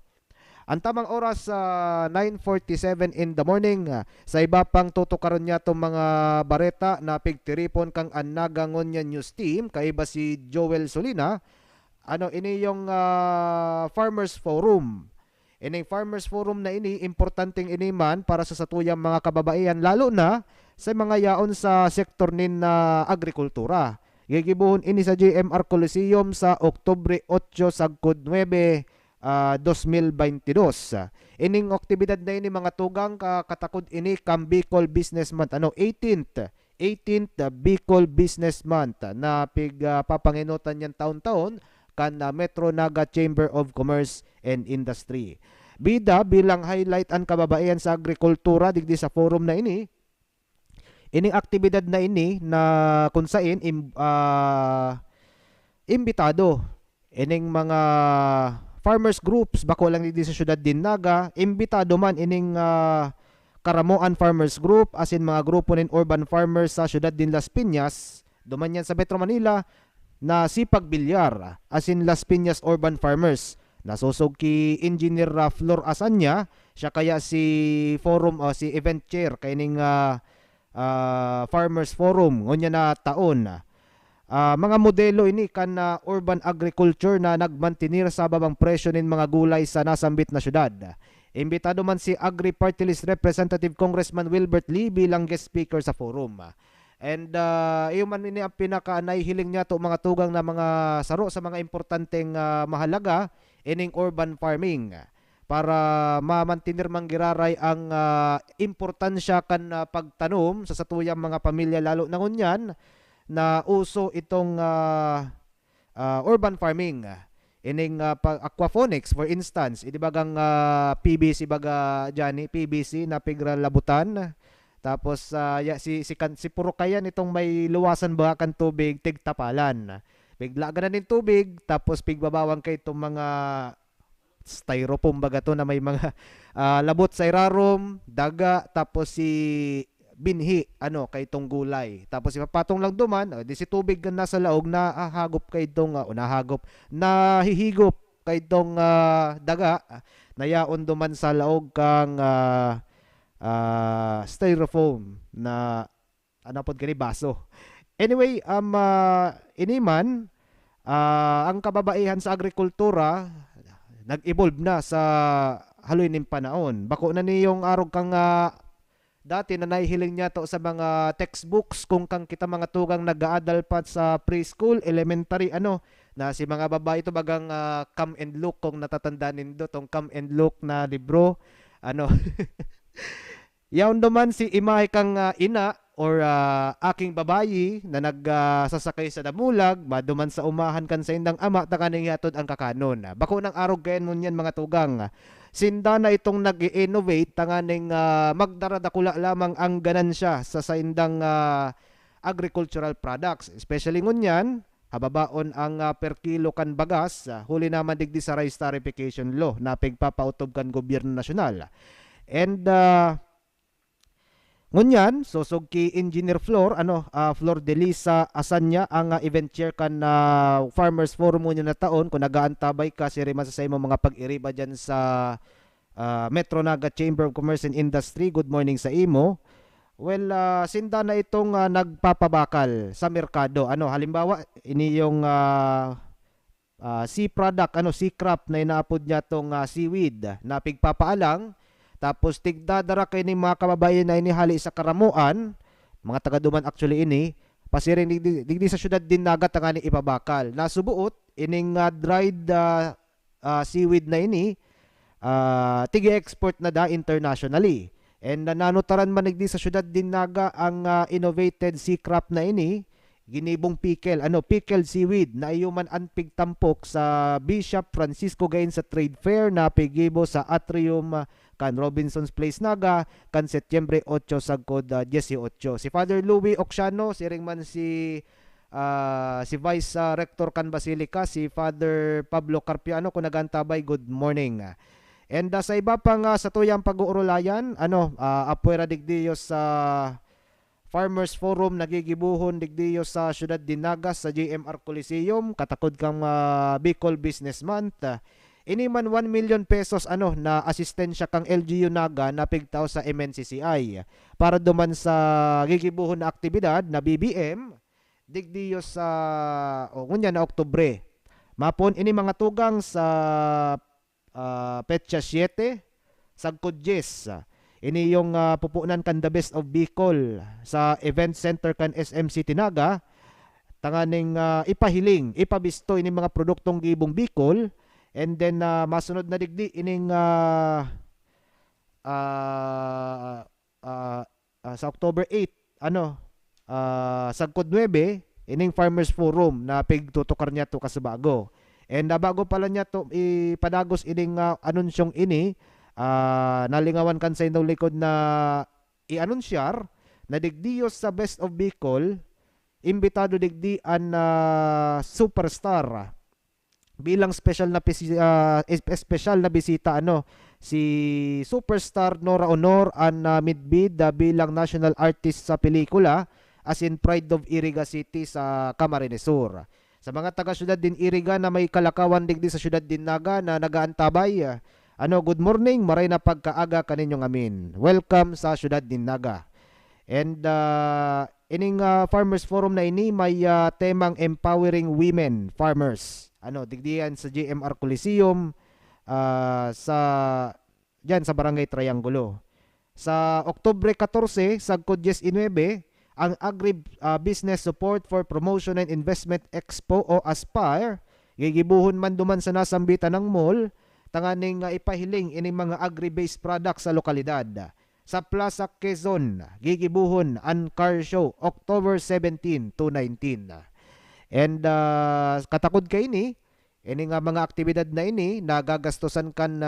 Ang tamang oras 9:47 in the morning, sa iba pang tutukaron niya itong mga bareta na pigtiripon kang Anagangon niya news team, kaiba si Joel Solina. Ini yung Farmers Forum. Ining Farmers Forum na ini, importanteng iniman para sa satuyang mga kababaihan, lalo na sa mga yaon sa sektor nin agrikultura. Gigibuhon ini sa GMR Coliseum sa Oktubre 8 sagkod 9, 2022. Ining aktibidad na ini mga tugang katakod ini kam Bicol Business Month, 18th Bicol Business Month na papanginutan yan taon-taon kan Metro Naga Chamber of Commerce and Industry. Bida bilang highlight ang kababaihan sa agrikultura digdi sa forum na ini. Ining aktibidad na ini na kung saan imbitado ining mga farmers groups bako lang digdi sa syudad din Naga, imbitado man ining Karamoan Farmers Group as in mga grupo nin urban farmers sa syudad din Las Piñas, duman yan sa Metro Manila, na Sipag Bilyar as in Las Piñas Urban Farmers. Nasusog ki Engineer Flor Asanya, siya kaya si forum si event chair kaining Farmers Forum ngonya na taon. Mga modelo ini kan urban agriculture na nagmantinir sa babang presyo nin mga gulay sa nasambit na syudad. Imbitado man si Agri Party List Representative Congressman Wilbert Lee bilang guest speaker sa forum. And iyo man ini ang pinaka-nahihiling niya to mga tugang na mga saro sa mga importanteng mahalaga ining urban farming para mamantinir manggiraray ang importansya kan pagtanom sa satuyang mga pamilya, lalo na ngunyan na uso itong urban farming. Ining aquaponics for instance, idibagang PBC baga Johnny, PBC na pigra labutan. Tapos si Purukayan itong may luwasan ba kan tubig tigtapalan. Bigla ganan tubig tapos pigbabawang kay itong mga styrofoam baga to na may mga labot sa irarom, daga, tapos si binhi kay itong gulay. Tapos ipapatong lang duman, di si tubig na nasa laog na hagop kay itong nahihigop kay itong daga, nayaon duman sa laog kang styrofoam na anapod kani baso. Anyway, iniman ang kababaihan sa agrikultura nag-evolve na sa haloy ning panahon. Bako na niyong arog kang dati na nahihiling niya to sa mga textbooks kung kang kita mga tugang nag-aadal pa sa preschool, elementary, na si mga babae ito bagang come and look, kung natatandaan nindo tong come and look na libro. Yaon naman si imahe kang ina or aking babayi na nagsasakay sa damulag, maduman sa umahan kan sa indang ama, takaning yatod ang kakanon. Bako ng arog kayan mo niyan mga tugang. Sinda na itong nag-innovate, tanganing magdaradakula lamang ang ganansya sa indang agricultural products. Especially ngunyan, hababaon ang per kilo kan bagas, huli naman digdi sa rice tarification law na pigpapautob kan gobyerno nasyonal. And ngunyan, sosog ki Engineer Flor Delisa Asanya ang event chair kan Farmers Forum mo na taon kung nagaantabay ka si Rima sa mo mga pag-iriba dyan sa Metro Naga Chamber of Commerce and Industry. Good morning sa imo. Well, sinda na itong nagpapabakal sa merkado. Halimbawa, ini yung sea product, sea crop na inaapod niya tong seaweed na pigpapaalang. Tapos tigdadara kay ni mga kababayan na inihali sa karamuan, mga taga-duman actually ini, pasiring digdi sa syudad din nagat ang ipabakal. Nasubuot, ining dried seaweed na ini, tigi-export na da internationally. And nanutaran man digdi sa syudad din naga ang innovated sea crop na ini, ginibong pickled seaweed na iyuman anpig tampok sa Bishop Francisco Gain sa trade fair na pigibo sa atrium kan Robinson's Place Naga kan Setyembre 8 sagkod 18. Si Father Louis Oxiano, siring man si Vice Rector kan Basilica, si Father Pablo Carpiano kung nagantabay. Good morning. And sa iba pang sa tuyang pag-uurulayan, apuera digdiyo sa Farmers Forum nagigibuhon digdiyo sa Syudad Dinagas sa GMR Coliseum, katakod kang Bicol Business Month. Ini man 1 million pesos na asistensya kang LGU Naga na pigtaw sa MNCCI para duman sa gigibuhon na aktibidad na BBM digdiyo sa ngunya na Oktubre. Mapon ini mga tugang sa Petsa 7 sagkod 10. Ini yung pupunan kan The Best of Bicol sa event center kan SM City Naga. Tanganing ipabisto ini mga produktong gibong Bicol. And then masunod na digdi ining sa October 8 sagkod 9 ining Farmers Forum na pigtutukar niya to kasabago. And bago pala niya to ipadagos ining anunsyong ini, nalingawan kan sa indong likod na i-anunsyar na digdiyos sa Best of Bicol, imbitado digdi an superstar bilang special na bisita si superstar Nora Honor an midbid bilang national artist sa pelikula as in Pride of Iriga City sa Camarines Sur. Sa mga taga-syudad din Iriga na may kalakawan digdi sa syudad din Naga na nagaantabay, good morning, maray na pagkaaga kaninyong amin. Welcome sa syudad din Naga. And ining Farmers Forum na ini may temang Empowering Women Farmers. Digdiyan sa GMR Coliseum diyan sa Barangay Triangulo. Sa Oktubre 14 sagkod 19 ang Agri-Business Support for Promotion and Investment Expo o ASPIRE, gigibuhon man duman sa nasambitan ng mall, tanganing ipahiling ining mga agri-based products sa lokalidad. Sa Plaza Quezon, gigibuhon ang car show October 17 to 19. And katakod kay ini nga mga aktibidad na ini nagagastosan kan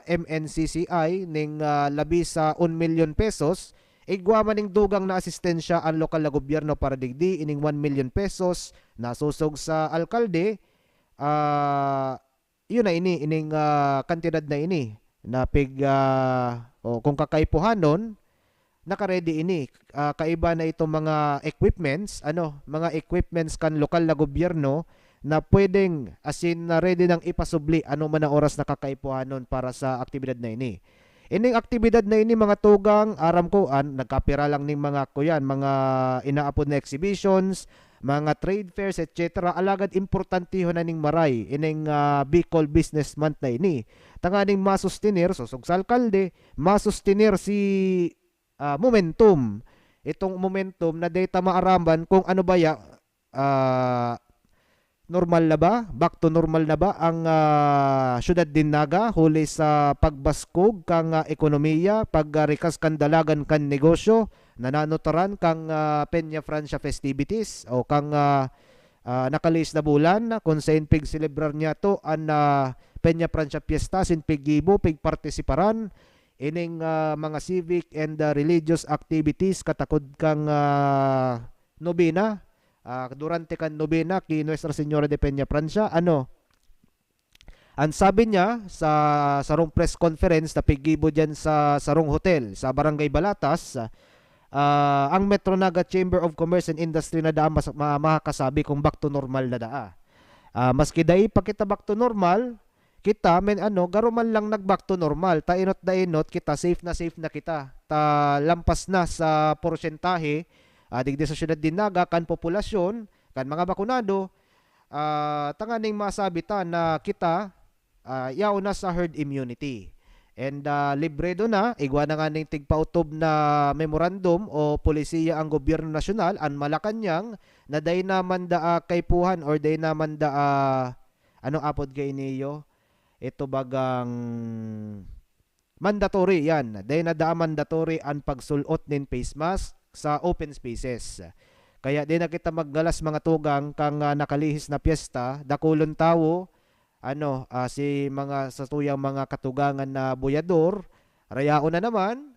MNCCI ning labi sa 1 million pesos. Igwa maning dugang na asistensya ang lokal na gobyerno para digdi ining 1 million pesos nasusog sa alkalde. Yun na ining kantidad na ini na kung kakaipuhanon naka-ready ini. Kaiba na itong mga equipments, mga equipments kan lokal na gobyerno na pwedeng na ready nang ipasubli man ang oras na kakaipuhanon para sa aktibidad na ini. Ining aktibidad na ini mga tugang, aram ko nagkapira lang ning mga mga inaapod na exhibitions, mga trade fairs, etc. Alagad importantiho na ning maray ining Bicol Business Month na ini. Tanganing masustinir susog sa alkalde, masustinir si momentum. Itong momentum na data maaramban kung ano baya normal na ba? Back to normal na ba ang syudad din Naga huli sa pagbaskog kang ekonomiya, pagrikas kan dalagan kan negosyo, nananotaran kang Peña Francia festivities o kang nakalis na bulan kung sa pig celebrar niya to ang Peña Francia fiesta sin pig gibo pig partisiparan ining mga civic and religious activities katakod kang nobena durante kan nobena ki Nuestra Señora de Peña Francia. Ang sabi niya sa sarong press conference na piggibo dyan sa sarong hotel sa Barangay Balatas, ang Metro Naga Chamber of Commerce and Industry na makakasabi kung back to normal na daa. Maski dai pa kita back to normal, kita garo man lang nag back to normal, tainot dainot kita safe na kita. Ta lampas na sa porsentahe digdi sa syudad din Naga kan populasyon kan mga bakunado, tanganing masabi ta na kita yaw na sa herd immunity. And libre do na, igwa na nga ng tigpautob na memorandum o polisiya ang gobyerno nasyonal, ang Malacanang, na day naman da kaypuhan or day naman da, anong apod kay niyo? Ito bagang mandatory yan. Day na da mandatory ang pagsulot nin face mask sa open spaces. Kaya di na kita maggalas mga tugang kang nakalihis na piyesta, dakulon tawo, si mga sa tuyang mga katugangan na buyador, rayao na naman,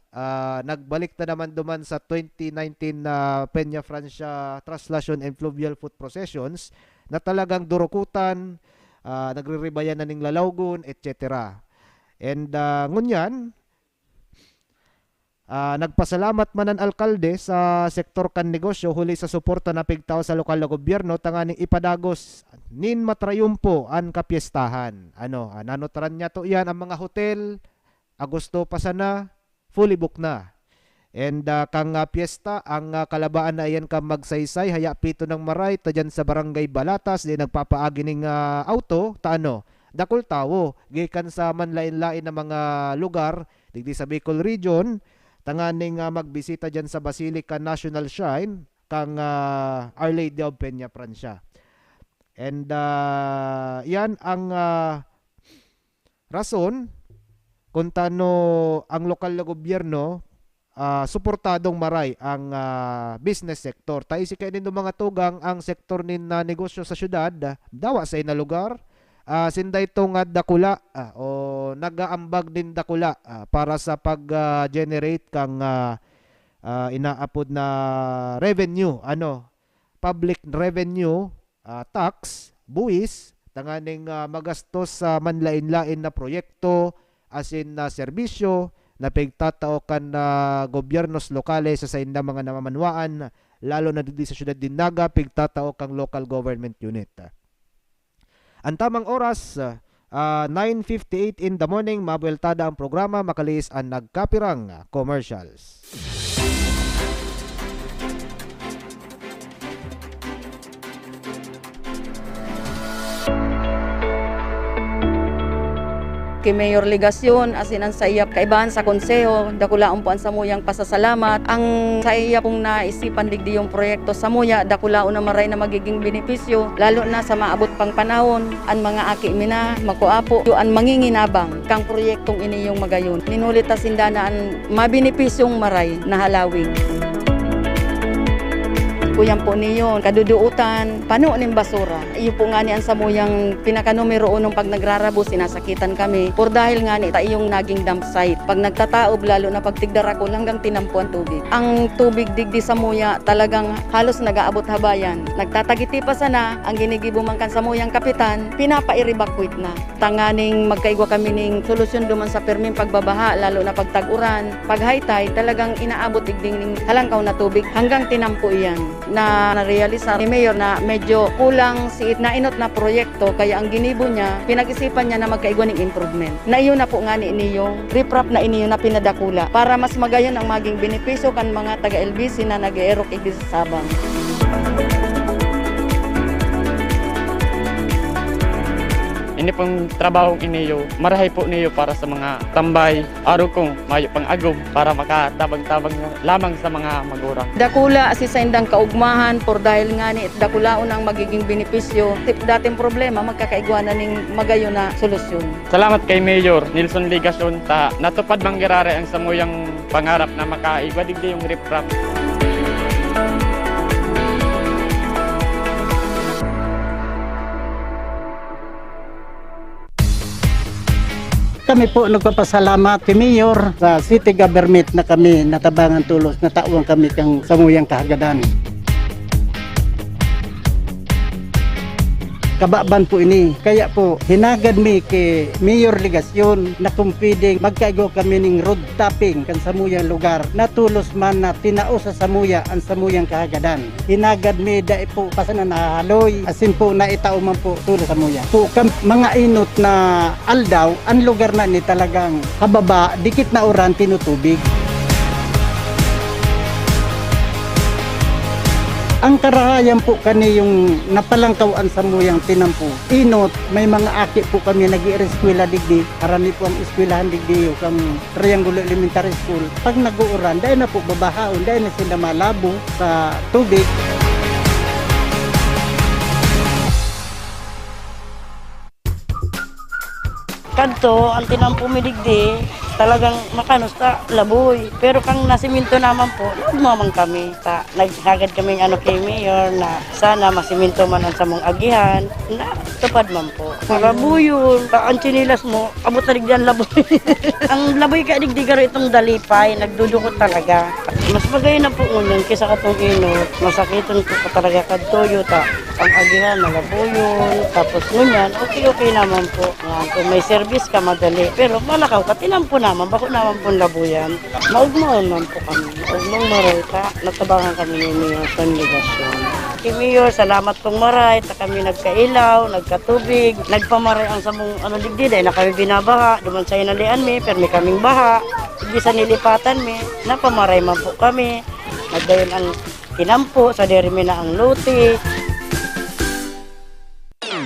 nagbalik na naman duman sa 2019 na Peña Francia Translation and Fluvial Foot Processions na talagang durukutan, nagre-ribayan na ning lalawgon, etc. And ngunyan, nagpasalamat man ang alkalde sa sektor kan negosyo huli sa suporta na pigtaw sa lokal na gobyerno tanganing ipadagos nin matrayumpo ang kapiestahan. Nanotaran niya to yan ang mga hotel, Agosto pa sana, fully book na. And kang piyesta, ang kalabaan na iyan ka magsaysay, haya pito ng maray, ta dyan sa Barangay Balatas, di nagpapaagi ning auto, dakol tawo, gikan sa manlain-lain na mga lugar, digdi sa Bicol Region, tanganing magbisita dyan sa Basilica National Shrine kang Our Lady of Peña Francia. And yan ang rason kung tano ang lokal na gobyerno suportadong maray ang business sector. Tayo si kainin ng mga tugang ang sektor nin na negosyo sa syudad, dawa sa ina lugar, sinday itong dakula o nagaambag din dakula para sa pag-generate kang inaapod na revenue, public revenue, tax, buwis, tanganing magastos sa manlain-lain na proyekto, asin na serbisyo, na pigtatao kan gobyernos lokales sa inda mga namamanwaan, lalo na dito sa syudad din Naga, pigtatao kang local government unit. Ang tamang oras, 9:58 in the morning, mabueltada ang programa, makalis ang nagkapirang commercials. Kay Mayor Legasyon, asin ang saiyap kaibahan sa konseho, dakulaon po ang samuyang pasasalamat. Ang saiyap pong naisipan digdi yung proyekto samuya, dakulaon na maray na magiging benepisyo, lalo na sa maabot pang panahon, ang mga aki mina, makuapo, ang manginginabang, kang proyektong ini yung magayon. Ninulit asindana ang mabenepisyong maray na halawig. Kuyan po niyo, kaduduutan, pano ng basura. Iyo po nga ni ang samuyang pinaka-numero 1 pag nagrarabo, sinasakitan kami. Por dahil nga ni iyong naging dump site. Pag nagtataob, lalo na pag tigdarakol hanggang tinampo ang tubig. Ang tubig digdi samuya talagang halos nag-aabot habayan. Nagtatagiti pa sana, ang ginigibo man kan samuyang kapitan, pinapa-i-evacuate na. Tanganing magkaigwa kami ning solusyon duman sa perming pagbabaha, lalo na pag tag-uran. Pag high tide, talagang inaabot digding ning halangkaw na tubig hanggang tinampo iyan. Na narealisa ni Mayor na medyo kulang si nainot na proyekto, kaya ang ginibo niya, pinag-isipan niya na magkaigwa ng improvement. Na iyo na po nga ni iniyong riprap na iniyo na pinadakula para mas magayon ang maging benepisyo kan mga taga-LBC na nag-e-erok igdi sa Sabang. ini pong trabaho iniyo, marahay po niyo para sa mga tambay, araw kong mayo pang agom para makatabang-tabang lamang sa mga magurang. Dakula si sa indang kaugmahan por dahil nga ni dakulaon ang magiging benepisyo. Dating problema magkakaigwanan ning magayo na solusyon. Salamat kay Mayor Nilson Ligacion ta natupad manggirare ang samuyang pangarap na makaigwa digdi yung riprap. Kami po nagpapasalamat kay Mayor sa City Government na kami natabangan tulos na tauang kami kang samuyang kahagadan. Kababan po ini. Kaya po, hinagad mi kay Mayor Ligacion na kung pwedeng magkaigo kami ng road tapping kan samuyang lugar. Natulos man na tinao sa samuya ang samuyang kahagadan. Hinagad mi dahil po pasanan nahaloy. Asin po na itao man po tulos samuya. Po mga inot na aldaw, ang lugar na ni talagang hababa, dikit na oran tinutubig. Ang karahayan po kani yung napalangkawaan sa muyang tinampo. Inot, may mga aki po kami nag-i-eskwela digdi. Karami po ang eskwelahan digdi yung Triangulo Elementary School. Pag nag-uuran, dahil na po babahaon, dahil na sila malabo sa tubig. Kadto, ang tinampo mi digdi, talagang makanos ta laboy. Pero kang nasiminto naman po, mamang kami. Naghagad kami kay Mayor na sana masiminto man ang samong agihan na tupad man po. Labuyon, ang chinilas mo, abot na digdi ang laboy. Ang laboy ka digdi garo itong dalipay, nagdudukot talaga. Mas bagay na po ngunyan kaysa katong inot, masakiton ko ka talaga kadtoyo ta. Ang agihan, malabuyon, tapos ngunyan, okay naman po. Kung may service ka, madali. Pero malakaw ka, tinampo naman, bako naman po labuyan. Maugmaon man po kami. Maugmang maray ka, natabangan kami ni Mayor Son Ligacion. Kay Mayor, salamat pong maray, ta kami nagkailaw, nagkatubig, nagpamaray ang samong digdi, dahil na kami binabaha, duman sa inalian mi, pero may kaming baha, hindi sa nilipatan mi, napamaray man po kami, nagdayon ang tinampo, sa derimi na ang luti.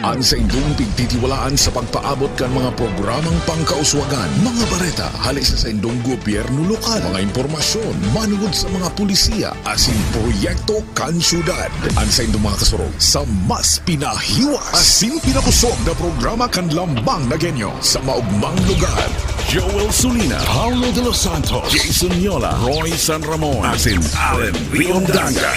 Ang sa indong pigtitiwalaan sa pagpaabot kan mga programang pangkauswagan, mga bareta, halis sa indong gobyerno lokal, mga impormasyon, manungod sa mga pulisiya, asin proyekto kan syudad. Ang sa indong mga kasurog sa mas pinahiwas, asin pinakusog na programa kan lambang na genyo sa maugmang lugar. Joel Sulina, Paulo de los Santos, Jason Yola, Roy San Ramon, asin Allen Riondanga.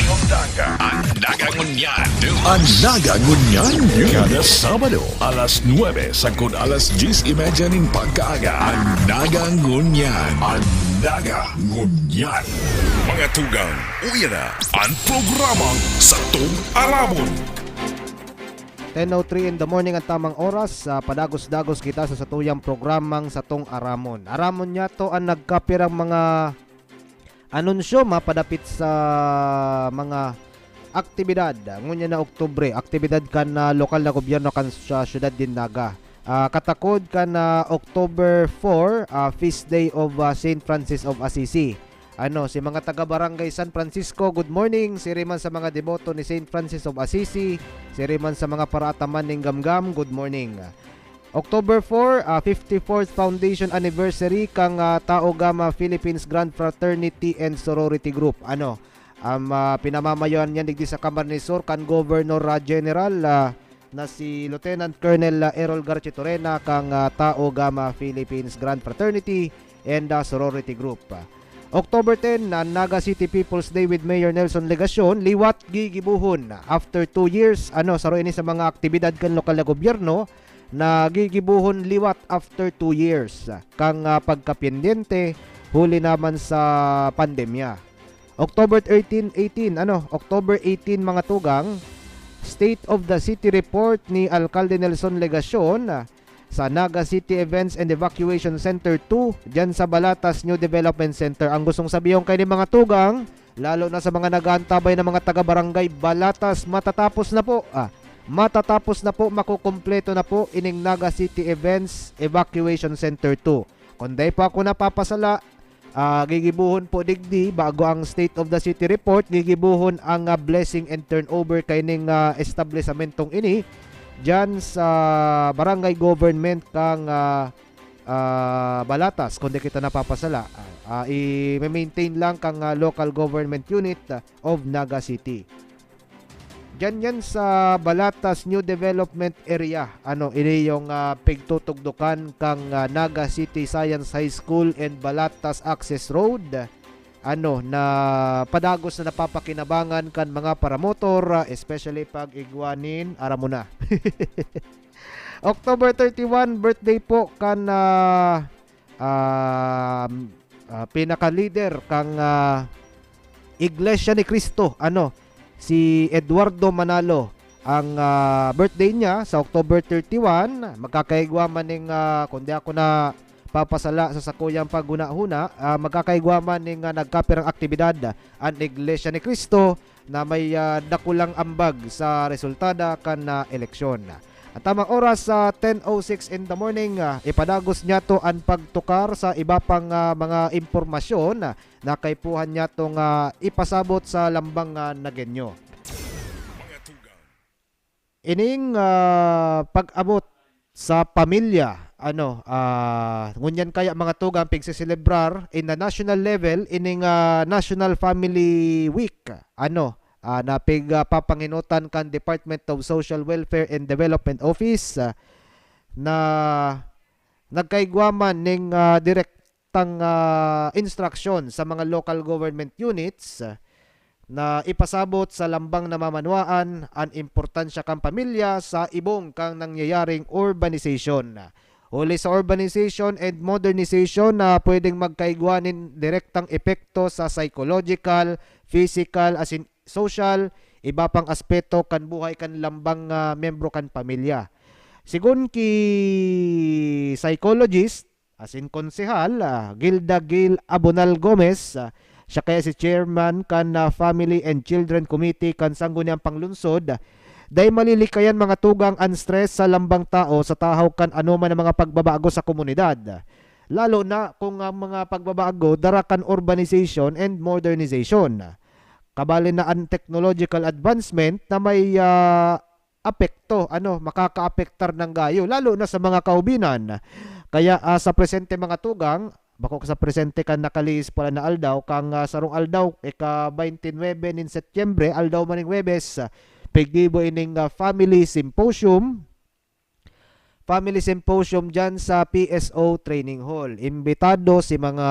Ang nagangunyan, kada Sabado, alas 9, sagkod alas 10:30 nin pagkaaga. Ang nagangunyan. Mga tugang, uya na ang programang Satong Aramon. 10:03 in the morning ang tamang oras. Padagos-dagos kita sa satuyang programang Satong Aramon. Aramon niya to ang nagkapirang mga anunsyo mapadapit sa mga aktibidad. Ngunya na Oktubre, aktibidad kan lokal na gobyerno kan sa syudad din Naga. Katakod kan October 4, Feast Day of St. Francis of Assisi. Si mga taga-barangay San Francisco, good morning. Siriman sa mga deboto ni St. Francis of Assisi. Siriman sa mga paraataman ng Gamgam, good morning. October 4, 54th Foundation Anniversary kang Tao Gama Philippines Grand Fraternity and Sorority Group. Pinamamayan niya digdi sa Camarnesor kan Governor General na si Lieutenant Colonel Errol Garcia Torena kang Tao Gama Philippines Grand Fraternity and Sorority Group. October 10, Naga City People's Day with Mayor Nelson Ligacion, liwat gigibuhon after 2 years. Saro ini sa mga aktibidad kan lokal na gobyerno na gigibuhon liwat after 2 years kang pagkapendyente huli naman sa pandemya. October 18 mga tugang, State of the City Report ni Alcalde Nelson Ligacion sa Naga City Events and Evacuation Center 2 dyan sa Balatas New Development Center. Ang gustong sabihin kay ni mga tugang, lalo na sa mga nag-aantabay na mga taga-barangay Balatas, matatapos na po, makukumpleto na po ining Naga City Events Evacuation Center 2. Kundi pa ako napapasala, gigibuhon po digdi bago ang State of the City Report, gigibuhon ang blessing and turnover kay ning establishmentong ini dyan sa barangay government kang Balatas kundi kita napapasala. I-maintain lang kang local government unit of Naga City. Dyan yan sa Balatas New Development Area. Ini yung pigtutugdukan kang Naga City Science High School and Balatas Access Road. Na padagos na napapakinabangan kan mga paramotor, especially pag igwanin aramo na. October 31 birthday po kan pinaka-leader kang Iglesia ni Cristo, si Eduardo Manalo. Ang birthday niya sa October 31, magkakaigwa maning kundi ako na papasala sa sakuyang paghuna-huna, magkakaigwaman ning nagkapirang aktibidad ang Iglesia ni Cristo na may dakulang ambag sa resultada kan eleksyon. At tamang oras sa 10:06 in the morning, ipadagos niya to ang pagtukar sa iba pang mga impormasyon na kaipuhan niya tong ipasabot sa lambang Nagenyo. Ining pag-abot sa pamilya, ngunyan kaya mga tugang pigsiselebrar in the national level ining National Family Week, na papanginutan kan Department of Social Welfare and Development Office, na nagkaigwaman ning direktang instruction sa mga local government units na ipasabot sa lambang namamanwaan ang importansya kang pamilya sa ibong kang nangyayaring urbanization. Uli sa urbanization and modernization na pwedeng magkaigwanin direktang epekto sa psychological, physical, as in social, iba pang aspeto kan buhay kan lambang membro kan pamilya. Sigun ki psychologist, as in konsehal, Gilda Gil Abonal Gomez, siya kaya si chairman kan Family and Children Committee kan Sangguniang Panglunsod, dahil malilikayan mga tugang ang stress sa lambang tao sa tahaw kan anuman ang mga pagbabago sa komunidad. Lalo na kung ang mga pagbabago darakan urbanization and modernization. Kabalin na ang technological advancement na may apekto, makakaapektar ng gayo, lalo na sa mga kaubinan. Kaya sa presente mga tugang, bako sa presente kan nakalis pala na aldaw kang sarong aldaw ika-29 nin Setyembre aldaw maning Huwebes pigdibo ining family symposium dyan sa PSO Training Hall. Imbitado si mga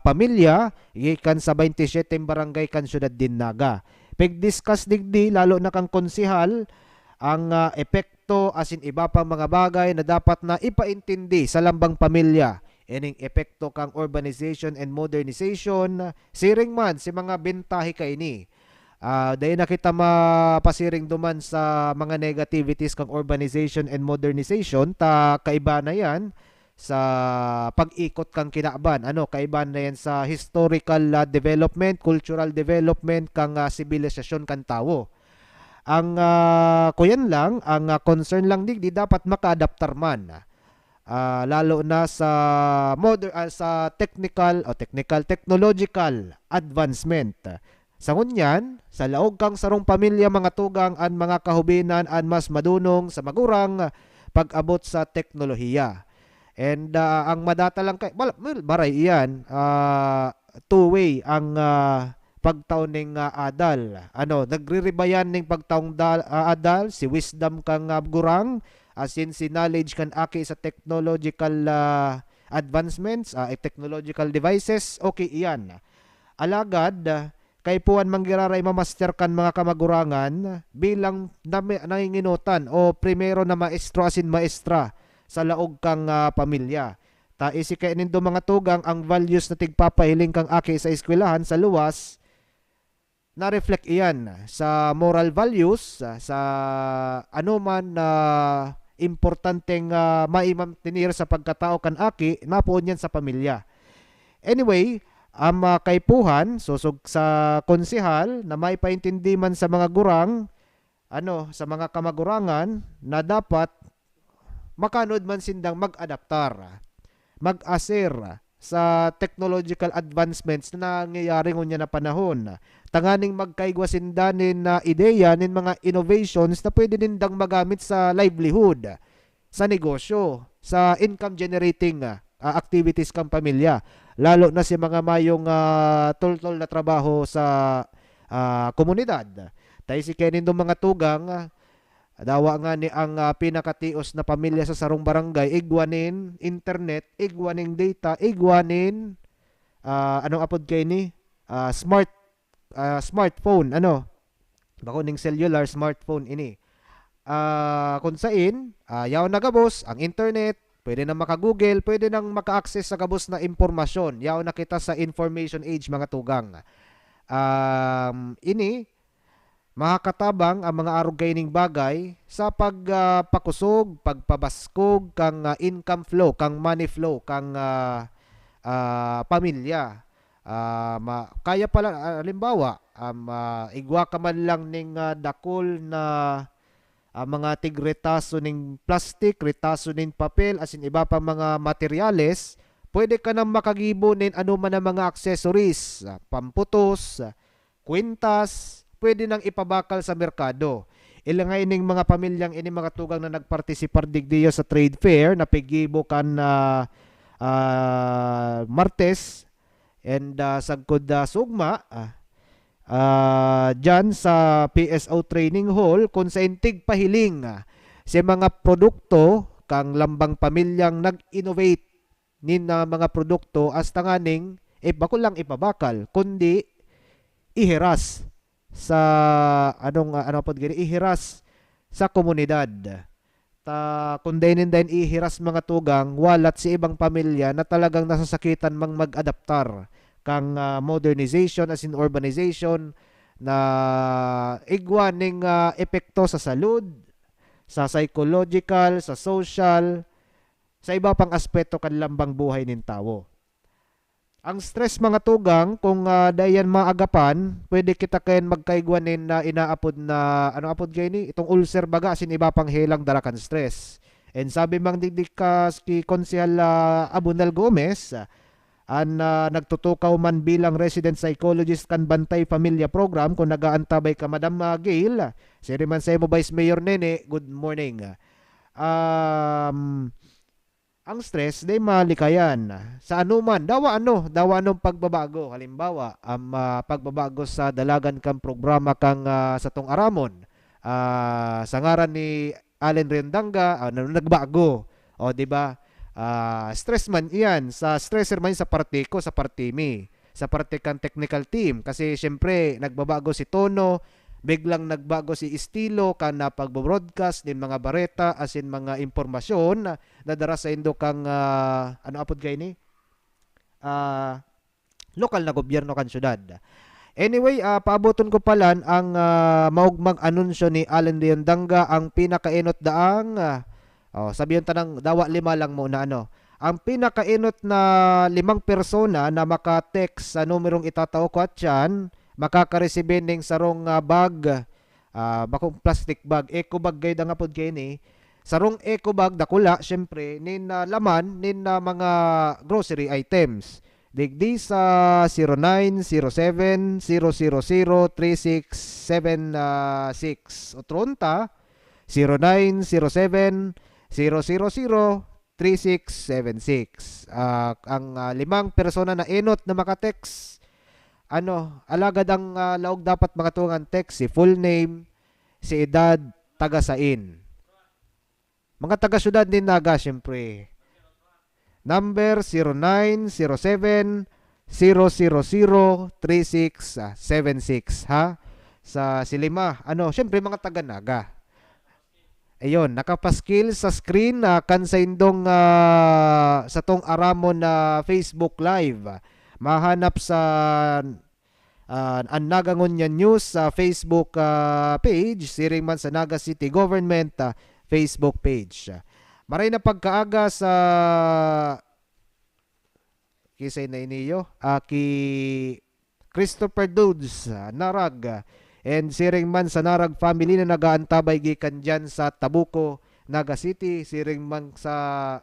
pamilya ikan sa 27 barangay kan syudad din Naga. Pig-discuss digdi lalo na kang konsihal ang epekto asin iba pang mga bagay na dapat na ipaintindi sa lambang pamilya. Ining epekto kang urbanization and modernization, siring man si mga bentahi kaini. Dahil na kita mapasiring duman sa mga negativities kang urbanization and modernization, kaiba na yan sa pag-ikot kang kinaaban. Kaiba na yan sa historical development, cultural development kang sibilisasyon kan tao. Ang kuyan lang, ang concern lang di dapat maka-adaptar man. Lalo na sa sa technological advancement. Sa ngunyan, sa laog kang sarong pamilya mga tugang an mga kahubinan an mas madunong sa magurang pag-abot sa teknolohiya. And ang madata lang kay baray iyan, two-way ang pagtaon ning adal. Nagriribayan ning pagtaong adal si wisdom kang gurang, as in si knowledge kan aki sa technological advancements, technological devices, okay iyan. Alagad, kay puan manggiraray mamaster kan mga kamagurangan bilang nanginginutan o primero na maestro asin maestra sa laog kang pamilya. Isi kay nindo mga tugang ang values na tigpapahiling kang aki sa eskwelahan sa luwas, na-reflect iyan sa moral values, sa anuman na importanteng maimantinir sa pagkatao kan aki, napoon yan sa pamilya. Anyway, ang kaipuhan, susog sa konsehal na may paintindi man sa mga gurang, sa mga kamagurangan na dapat makanod man sindang mag-adaptar, mag-asir sa technological advancements na nangyayari ngunya na panahon. Tanganing magkaigwasindanin na ideya nin mga innovations na pwede nindang magamit sa livelihood, sa negosyo, sa income generating activities kang pamilya, lalo na si mga mayong tol-tol na trabaho sa komunidad. Tayo si Kenin do mga tugang, dawa nga ni ang pinakatios na pamilya sa sarong barangay, igwanin internet, igwaning data, igwanin anong apod kay ni smartphone, bako ning cellular smartphone ini. Kung sain, yaw na gabos ang internet, pwede na maka-google, pwede nang maka-access sa gabos na impormasyon. Yaw na kita sa information age mga tugang. Ini makakatabang ang mga arugayning bagay sa pagpakusog, pagpabaskog kang income flow, kang money flow, kang pamilya. Kaya pala, halimbawa, igwa ka man lang ning dakol na mga tigretaso ning plastic, retaso ning papel, asin iba pa mga materyales, pwede ka nang makagibo nin ano man ang mga accessories, pamputos, kwintas, pwede nang ipabakal sa merkado. Ilangay ning mga pamilyang ini mga tugang na nagpartisipar digdiyo sa trade fair na pigibo kan Martes and sagkod sugma dyan sa PSO Training Hall kung sa intig pahiling sa mga produkto kang lambang pamilyang nag-innovate nin mga produkto as tanganing bako lang ipabakal kundi ihiras sa ihiras sa komunidad. Kundi din ihiras mga tugang walat si ibang pamilya na talagang nasasakitan mang mag-adaptar kang modernization as in urbanization na igwa ning epekto sa salud, sa psychological, sa social, sa iba pang aspeto kan lambang buhay nin tao. Ang stress mga tugang kung dayan maagapan, pwede kita kayan magkaigwanin na inaapod na apod kayo ni itong ulcer baga asin iba pang helang dalakan stress. And sabi mang didikas ki Konsehal Abunal Gomez, nagtutukaw man bilang resident psychologist kan Bantay Pamilya Program kung nagaantabay ka Madam Gail, siri man sa Vice Mayor Nene, good morning. Ang stress day malikayan sa anuman dawa anong pagbabago, halimbawa pagbabago sa dalagan kang programa kang sa tong aramon sa ngaran ni Allen Riondanga nagbago di ba? Stress man iyan, sa stressor man sa parte ko, sa parte mi, sa parte kan technical team, kasi syempre nagbabago si tono, biglang nagbago si estilo kan na pagbo-broadcast din mga bareta asin mga impormasyon na dara sa indo kang apod kay ni lokal na gobyerno kan syudad. Anyway, paaboton ko palan ang maugmang anunsyo ni Allen Riondanga, ang pinakainot daang sabihin tanang dawa 5 lang muna ang pinakainot na 5 persona na maka-text sa numerong itatao ko at yan, makaka-receive ning sarong bag, bakong plastic bag, eco bag gayda nga pod kay ni. Sarong eco bag dakula syempre nin laman nin mga grocery items. Digdi sa 0907-000-3676 o tronta 0907-000-3676. Ang 5 persona na enot na maka-text, alagad ang laog dapat makatuangan text, si full name, si edad, taga-sain. Mga taga-syudad din naga, syempre. Number 0907-000-3676, ha? Sa silima, syempre mga taga-naga. Ayun, nakapaskil sa screen kan sa indong sa tong aramon na Facebook Live. Mahanap sa ang Nagangon News sa Facebook page, siring man sa Naga City Government Facebook page. Maray na pagkaaga sa kisay na iniyo, ki Christopher Dudes, Narag, and siring man sa Narag family na nagaantabay gikan dyan sa Tabuco, Naga City, siring man sa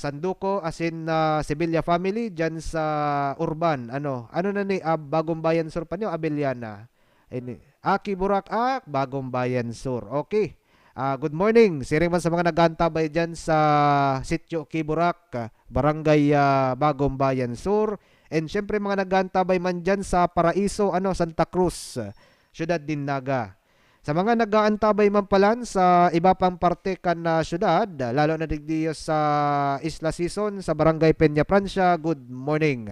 Sanduko as in Sevilla family dyan sa Urban. Ano na ni Bagong Bayan Sur pa niyo, Abeliana. Aki Burak Bagong Bayan Sur. Okay. Good morning. Siring man sa mga nagantabay dyan sa Sitio Kiburak, Barangay Bagong Bayan Sur. And syempre mga nagantabay man dyan sa Paraiso, Santa Cruz, Syudad Dinaga. Sa mga nag-aantabay man palan sa iba pang parte kan na syudad, lalo na digdiyo sa Isla Sison, sa Barangay Peña Francia, good morning.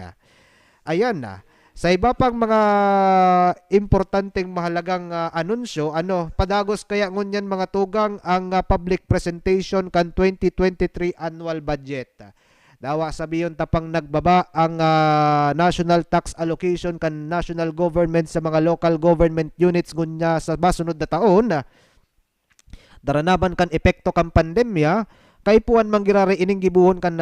Ayan sa iba pang mga importanteng mahalagang anunsyo, padagos kaya ngunyan mga tugang ang public presentation kan 2023 annual budget. Dawa sabiyon tapang nagbaba ang national tax allocation kan national government sa mga local government units ngunya sa masunod na taon. Daranaban kan epekto kan pandemya, kay puan manggirari ining gibuhon kan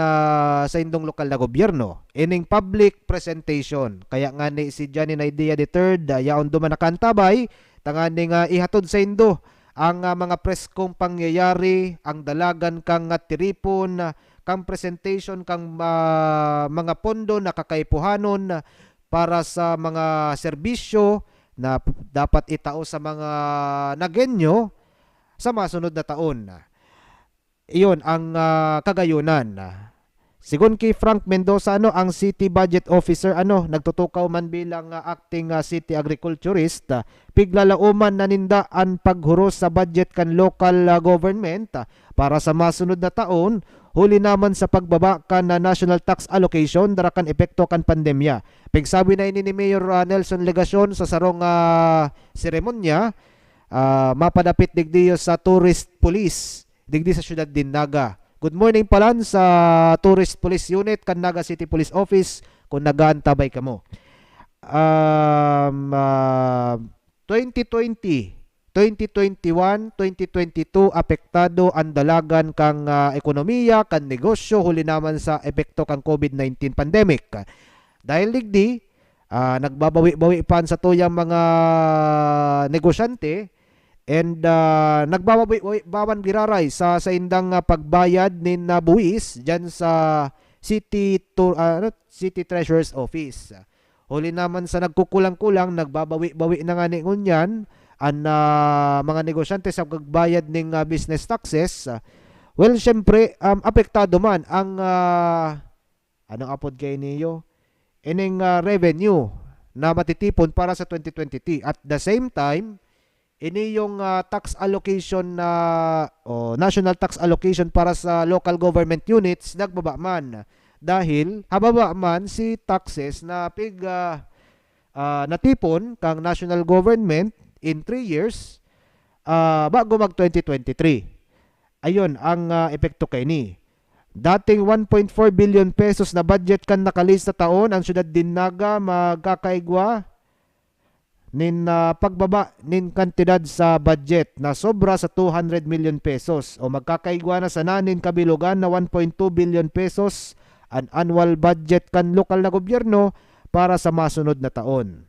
sa indong lokal na gobyerno. Ining public presentation. Kaya nga ni si Johnny Naidia III, yaon duman nakantabay, tangani nga ihatod sa indo ang mga preskong pangyayari, ang dalagan kang tiripon, kang presentation kang mga pondo na kakaipuhanon para sa mga serbisyo na dapat itao sa mga nagenyo sa masunod na taon. Iyon ang kagayunan. Sigon kay Frank Mendoza, ang City Budget Officer, nagtutukaw man bilang acting city agriculturist, piglalauman na ninda ang paghuros sa budget kan local government para sa masunod na taon, huli naman sa pagbaba kan national tax allocation darakan epekto kan pandemya. Pigsabi na ini ni Mayor Nelson Legacion sa sarong seremonya, mapadapit digdiyo sa tourist police digdi sa Syudad Dinaga. Good morning palan sa Tourist Police Unit kan Naga City Police Office kung nagaantabay ka mo. 2020, 2021, 2022 apektado ang dalagan kang ekonomiya, kan negosyo, huli naman sa epekto kang COVID-19 pandemic. Dahil digdi, nagbabawi-bawi pa sa tuyang mga negosyante, and nagbabawan giraray sa indang pagbayad nin buwis dyan sa City Treasurer's Office. Huli naman sa nagkukulang-kulang, nagbabawi-bawi na nga ni ngunyan ang mga negosyante sa pagbayad ning business taxes. Well, syempre, apektado man ang anong apod kay niyo? Ining revenue na matitipon para sa 2023. At the same time, ini yung tax allocation national tax allocation para sa local government units nagbaba man dahil hababa man si taxes na natipon kang national government in 3 years bago mag 2023. Ayun ang epekto kay ni. Dating 1.4 billion pesos na budget kan nakalis na taon, ang Syudad Dinaga magkakaigwa nin pagbaba nin kantidad sa budget na sobra sa 200 million pesos o magkakaigwa na sa nanin kabilugan na 1.2 billion pesos an annual budget kan lokal na gobyerno para sa masunod na taon.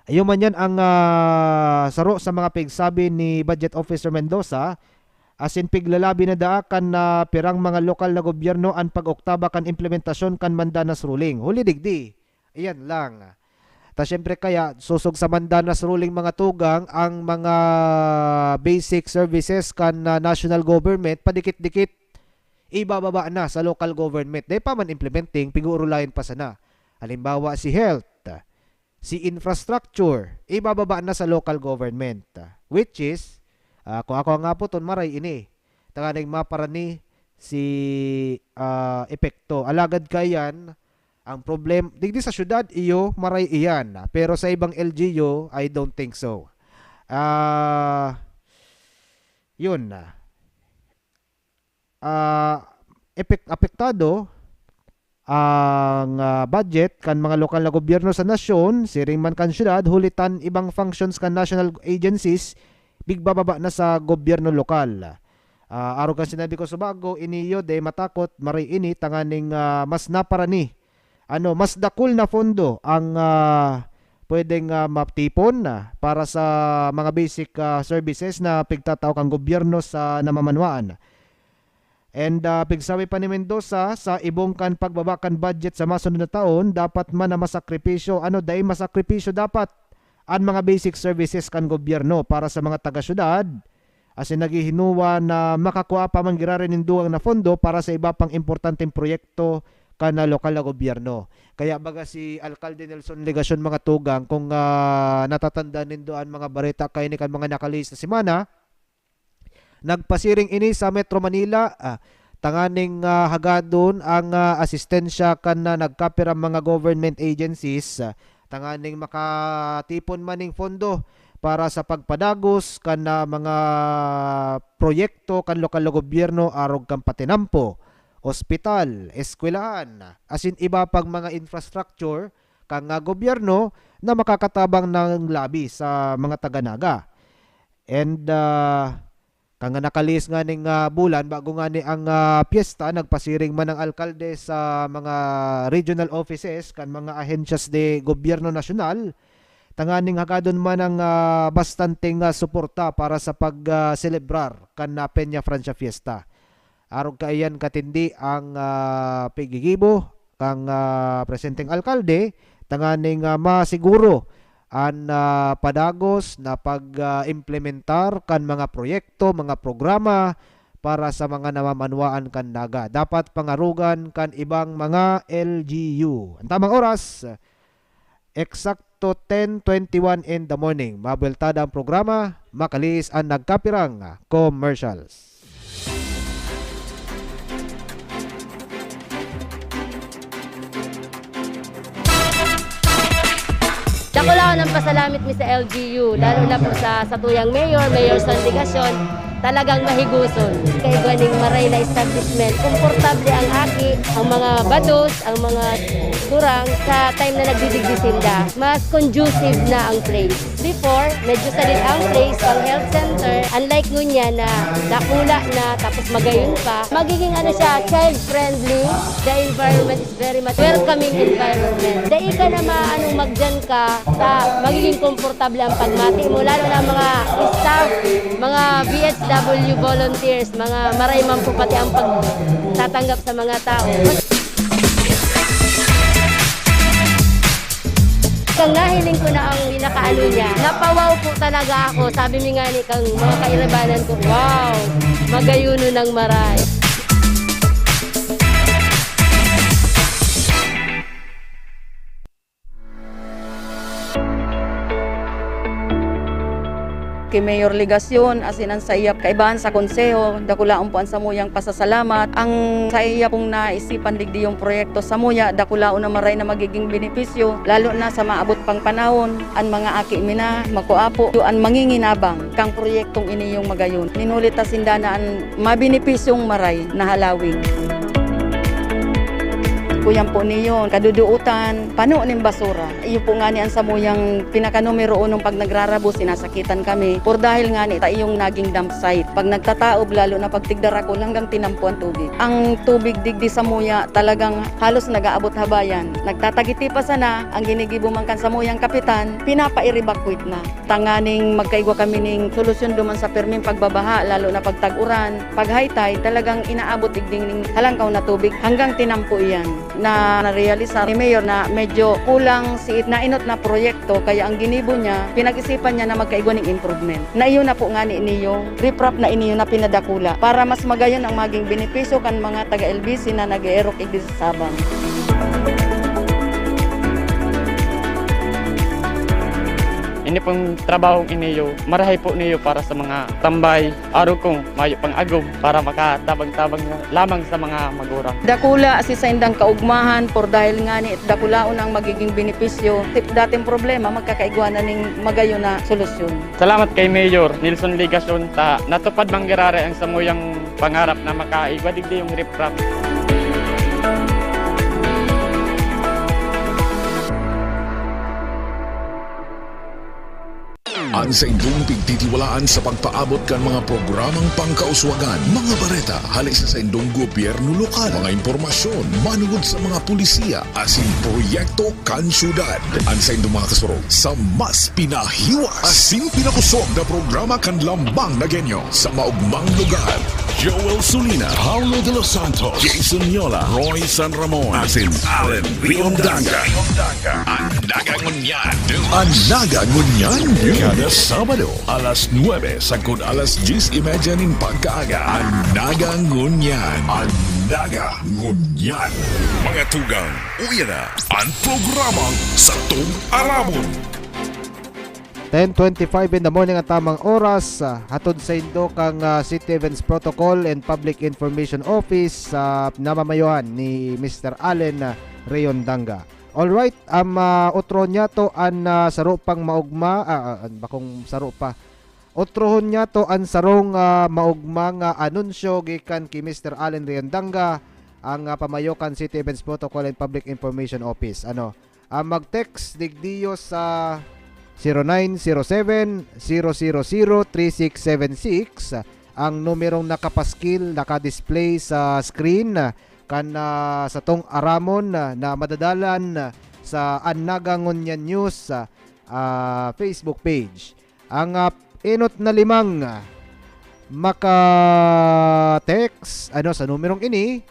Ayun man yan ang saro sa mga pigsabi ni Budget Officer Mendoza, asin piglalabi na daakan na pirang mga lokal na gobyerno ang pag-oktaba kan implementasyon kan Mandanas ruling. Huli digdi. Iyan lang. Ta syempre kaya susog sa Mandanas ruling mga tugang ang mga basic services kan national government padikit-dikit ibababa na sa local government. Dahil pa man implementing, pigurulayan pa sana. Halimbawa si health, si infrastructure, ibababa na sa local government. Which is, kung ako nga po ton maray ini, tanganing maparani si epekto. Alagad kayan, ang problem, digdi sa syudad, iyo, maray iyan. Pero sa ibang LGU, I don't think so. Yun. Apektado ang budget kan mga lokal na gobyerno sa nasyon, siring man kan syudad, hulitan ibang functions kan national agencies, bigbababa na sa gobyerno lokal. Araw kan sinabi ko sa bago, iniyo, de matakot, maray ini, tanganing mas naparani. Mas dakul na fondo ang pwedeng maptipon para sa mga basic services na pigtataw kang gobyerno sa namamanwaan. And pigsabi pa ni Mendoza, sa ibong kan pagbabakan budget sa masunod na taon, dapat man na masakripisyo, dahil masakripisyo dapat ang mga basic services kan gobyerno para sa mga taga-syudad, asin naghihinuwa na makakuha pa man girarin ninduang na fondo para sa iba pang importanteng proyekto kan lokal na gobyerno. Kaya baga si Alcalde Nelson Legasyon mga tugang, kung natatanda nindoan mga bareta kay ni kan mga nakalis na semana, nagpasiring ini sa Metro Manila, tanganing hagadon ang asistensya kan nagkapirang mga government agencies, tanganing makatipon maning fondo para sa pagpadagos kan mga proyekto kan lokal na gobyerno arog kan patinampo, ospital, eskwelahan, asin iba pang mga infrastructure kang gobyerno na makakatabang ng labi sa mga taga-naga. And kang nakalis nga ning bulan bago nga ni ang piyesta, nagpasiring man ang alkalde sa mga regional offices kan mga ahensyas de gobyerno nasyonal, tanganing hagadon man ang bastanteng suporta para sa pag-celebrar kan Peña Francia Fiesta. Arog kaayan katindi ang pigigibo kang presenteng alkalde, tanganing masiguro ang padagos na pag-implementar kan mga proyekto, mga programa para sa mga namamanwaan kan naga. Dapat pangarugan kan ibang mga LGU. Ang tamang oras, eksakto 10:21 in the morning. Mabultada ang programa, makalis ang nagkapirang commercials. Dako lang ng pasalamit mi sa LGU, lalo na po sa Satuyang Mayor sa Ligasyon, talagang mahiguson. Kay ganing maray na establishment, komportable ang aki, ang mga bados, ang mga kurang sa time na nagdidigdisinda. Mas conducive na ang place. Before, medyo salit ang place, ang health center, unlike ngunya na dakula na tapos magayon pa, magiging siya, child-friendly. The environment is very much welcoming environment. Dahil ka na magdyan ka, sa magiging komportable ang pagmati mo, lalo na mga staff, mga BHW volunteers, mga marayman po pati ang pagtatanggap sa mga tao. Kang nahiling ko na ang pinakaano niya, napawaw po talaga ako. Sabi mi nga ni kang mga kairabanan ko, wow, magayuno ng maray. Kay Mayor Legasyon, asin ang saiyap kaibahan sa konseho, dakulaon po ang samuyang pasasalamat. Ang saiyap pong naisipan ligdi yung proyekto samuya, dakulaon na maray na magiging benepisyo, lalo na sa maabot pang panahon, ang mga aki mina, makuapo, ang manginginabang, kang proyektong iniyong magayon. Ninulit ta sindana ang mabenepisyong maray na halawin. Kuyan po niyo, kaduduutan, pano ng basura. Iyo po nga ni ang samuyang pinaka-numero 1 pag nagrarabo, sinasakitan kami. Por dahil nga ni yung naging dump site. Pag nagtataob, lalo na pag tigdara ko, hanggang tinampo ang tubig. Ang tubig digdi samuya talagang halos nag-aabot habayan. Nagtatagiti pa sana, ang ginigibo man kan samuyang kapitan, pinapa-i-evacuate na. Tanganing magkaigwa kami ning solusyon duman sa perming pagbabaha, lalo na pag tag-uran. Pag high tide, talagang inaabot digding ning halangkaw na tubig hanggang tinampo iyan. Na narealisa ni Mayor na medyo kulang si na inot na proyekto, kaya ang ginibo niya, pinag-isipan niya na magkaigwa ng improvement. Na iyo na po nga ni iniyong riprap na iniyo na pinadakula para mas magayon ang maging benepisyo kan mga taga-LBC na nag-erok igdi sa Sabang. Ini pong trabahong iniyo, marahay po niyo para sa mga tambay, araw kong mayo pang agom para makatabang-tabang lamang sa mga magurang. Dakula si sa indang kaugmahan por dahil nga ni dakulaon ang magiging benepisyo. Dating problema magkakaigwa na ning magayon na solusyon. Salamat kay Mayor Nelson Legasyon ta natupad manggirare ang samuyang pangarap na makaigwa digdi yung riprap. Ang sa inyong pigtitiwalaan sa pagpaabot kan mga programang pangkauswagan, mga bareta, halis sa inyong gobyerno lokal, mga impormasyon, manugod sa mga pulisiya, asin proyekto kan syudad. Ang sa inyong mga kasurog sa mas pinahiwas, asin pinakusog na programa kan lambang na genyo sa maugmang lugar. Joel Solina, Paulo de los Santos, Jason Yola, Roy San Ramon, asin Allen Riondanga. Andaga Ngunyan. Andaga Ngunyan. Kada Sabado, alas 9 sagud alas 10:30 nin pagkaaga. Andaga Ngunyan. Andaga Ngunyan. Mga tugang, uya na ang programang Satong Arabon. 10:25 in the morning at tamang oras, hatod sa indo kang City Events Protocol and Public Information Office sa namamayuhan ni Mr. Allen Riondanga. Alright, utro niya to an sarupang maugma, bakong sarupa. Utrohon niya to an sarong maugmang anunsyo gikan ki Mr. Allen Riondanga ang pamayokan City Events Protocol and Public Information Office. Mag-text digdiyo sa 0907-000-3676 ang numerong nakapaskil, nakadisplay sa screen kan sa tong aramon na madadalan sa Andaga Ngunyan News Facebook page. Ang inot na limang maka-text sa numerong ini,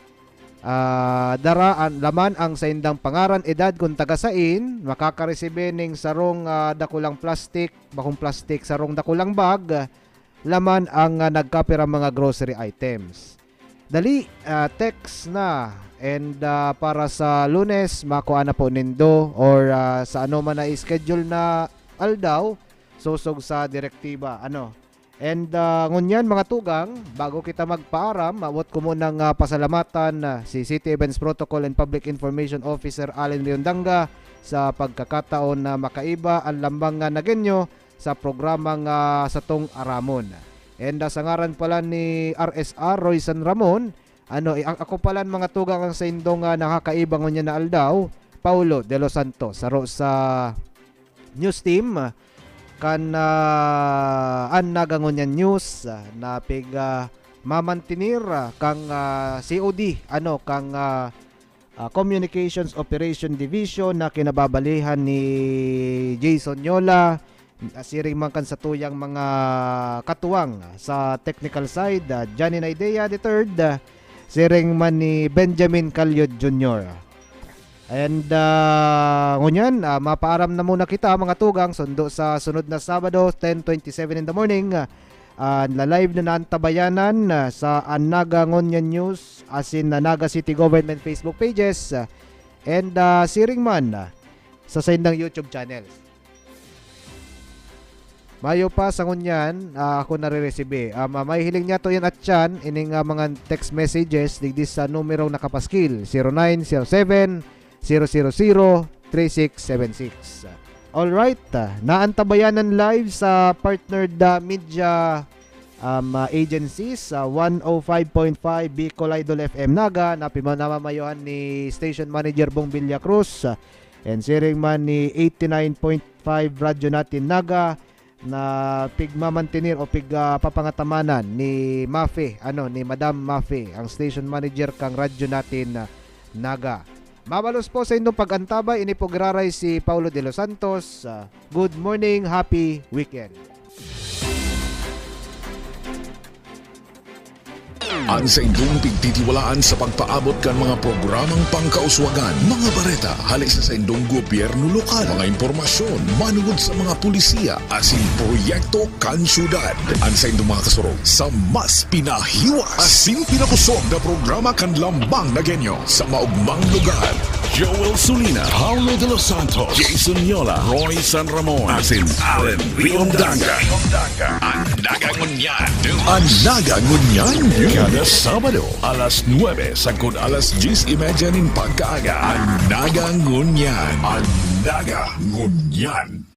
daraan laman ang sa indang pangaran, edad kung tagasain, makakaresibe ning sarong dakulang plastic, bakong plastic sarong dakulang bag, laman ang nagkapira mga grocery items. Dali, text na, and para sa Lunes makuha na po nindo or sa man na schedule na aldaw susog sa direktiba And ngunyan mga tugang, bago kita magpaaram, mawat ko munang pasalamatan si City Events Protocol and Public Information Officer Allen Riondanga sa pagkakataon na makaiba ang lambang nagenyo sa programang Satong Aramon. And sa ngaran pala ni RSR Roy San Ramon, ako pala mga tugang ang sa indong nakakaiba ngunyan na aldaw, Paulo de los Santos, saro sa news team kan Andaga Ngunyan News na mamantinir kang COD kang Communications Operation Division na kinababalihan ni Jason Yola, siring man kan sa tuyang mga katuwang sa technical side, Johnny Naidea III, siring man ni Benjamin Calyod Jr. And ngunyan, mapaaram na muna kita mga tugang, sundo sa sunod na Sabado 10:27 in the morning, live na naantabayanan sa Andaga Ngunyan News asin Naga City Government Facebook pages and siring man sa sindang YouTube channels. Mayo pa sa ngunyan, ako nare-receive. May hiling niya to yan at yan, ining mga text messages digdi sa numerong nakapaskil 0907-000-3676. Alright, naantabayanan live sa partnered media agencies, 105.5 Bicol Idol FM Naga, na namamayohan ni Station Manager Bong Villacruz, and siring man ni 89.5 Radyo Natin Naga, na pigmamantinir o papangatamanan ni Mafe, ni Madam Mafe, ang Station Manager kang Radyo Natin Naga. Mabalos po sa inyong pag-antabay, ini po graray si Paulo de los Santos. Good morning, happy weekend. Ang sa inyong pigtitiwalaan sa pagpaabot kan mga programang pangkauswagan, mga bareta, halis sa inyong gobyerno lokal, mga impormasyon, manugod sa mga pulisiya, asin proyekto kan syudad. Ang sa inyong mga kasurog sa mas pinahiwas, asin pinakusog na programa kan lambang na genyo sa maugmang lugar. Joel Solina, Paulo de los Santos, Jason Yola, Roy San Ramon, asin Allen Riondanga. Andaga Ngunyan. Andaga Ngunyan. Kada Sabado, alas 9 sagud alas 10:30 nin pagkaaga. Andaga Ngunyan. Andaga Ngunyan.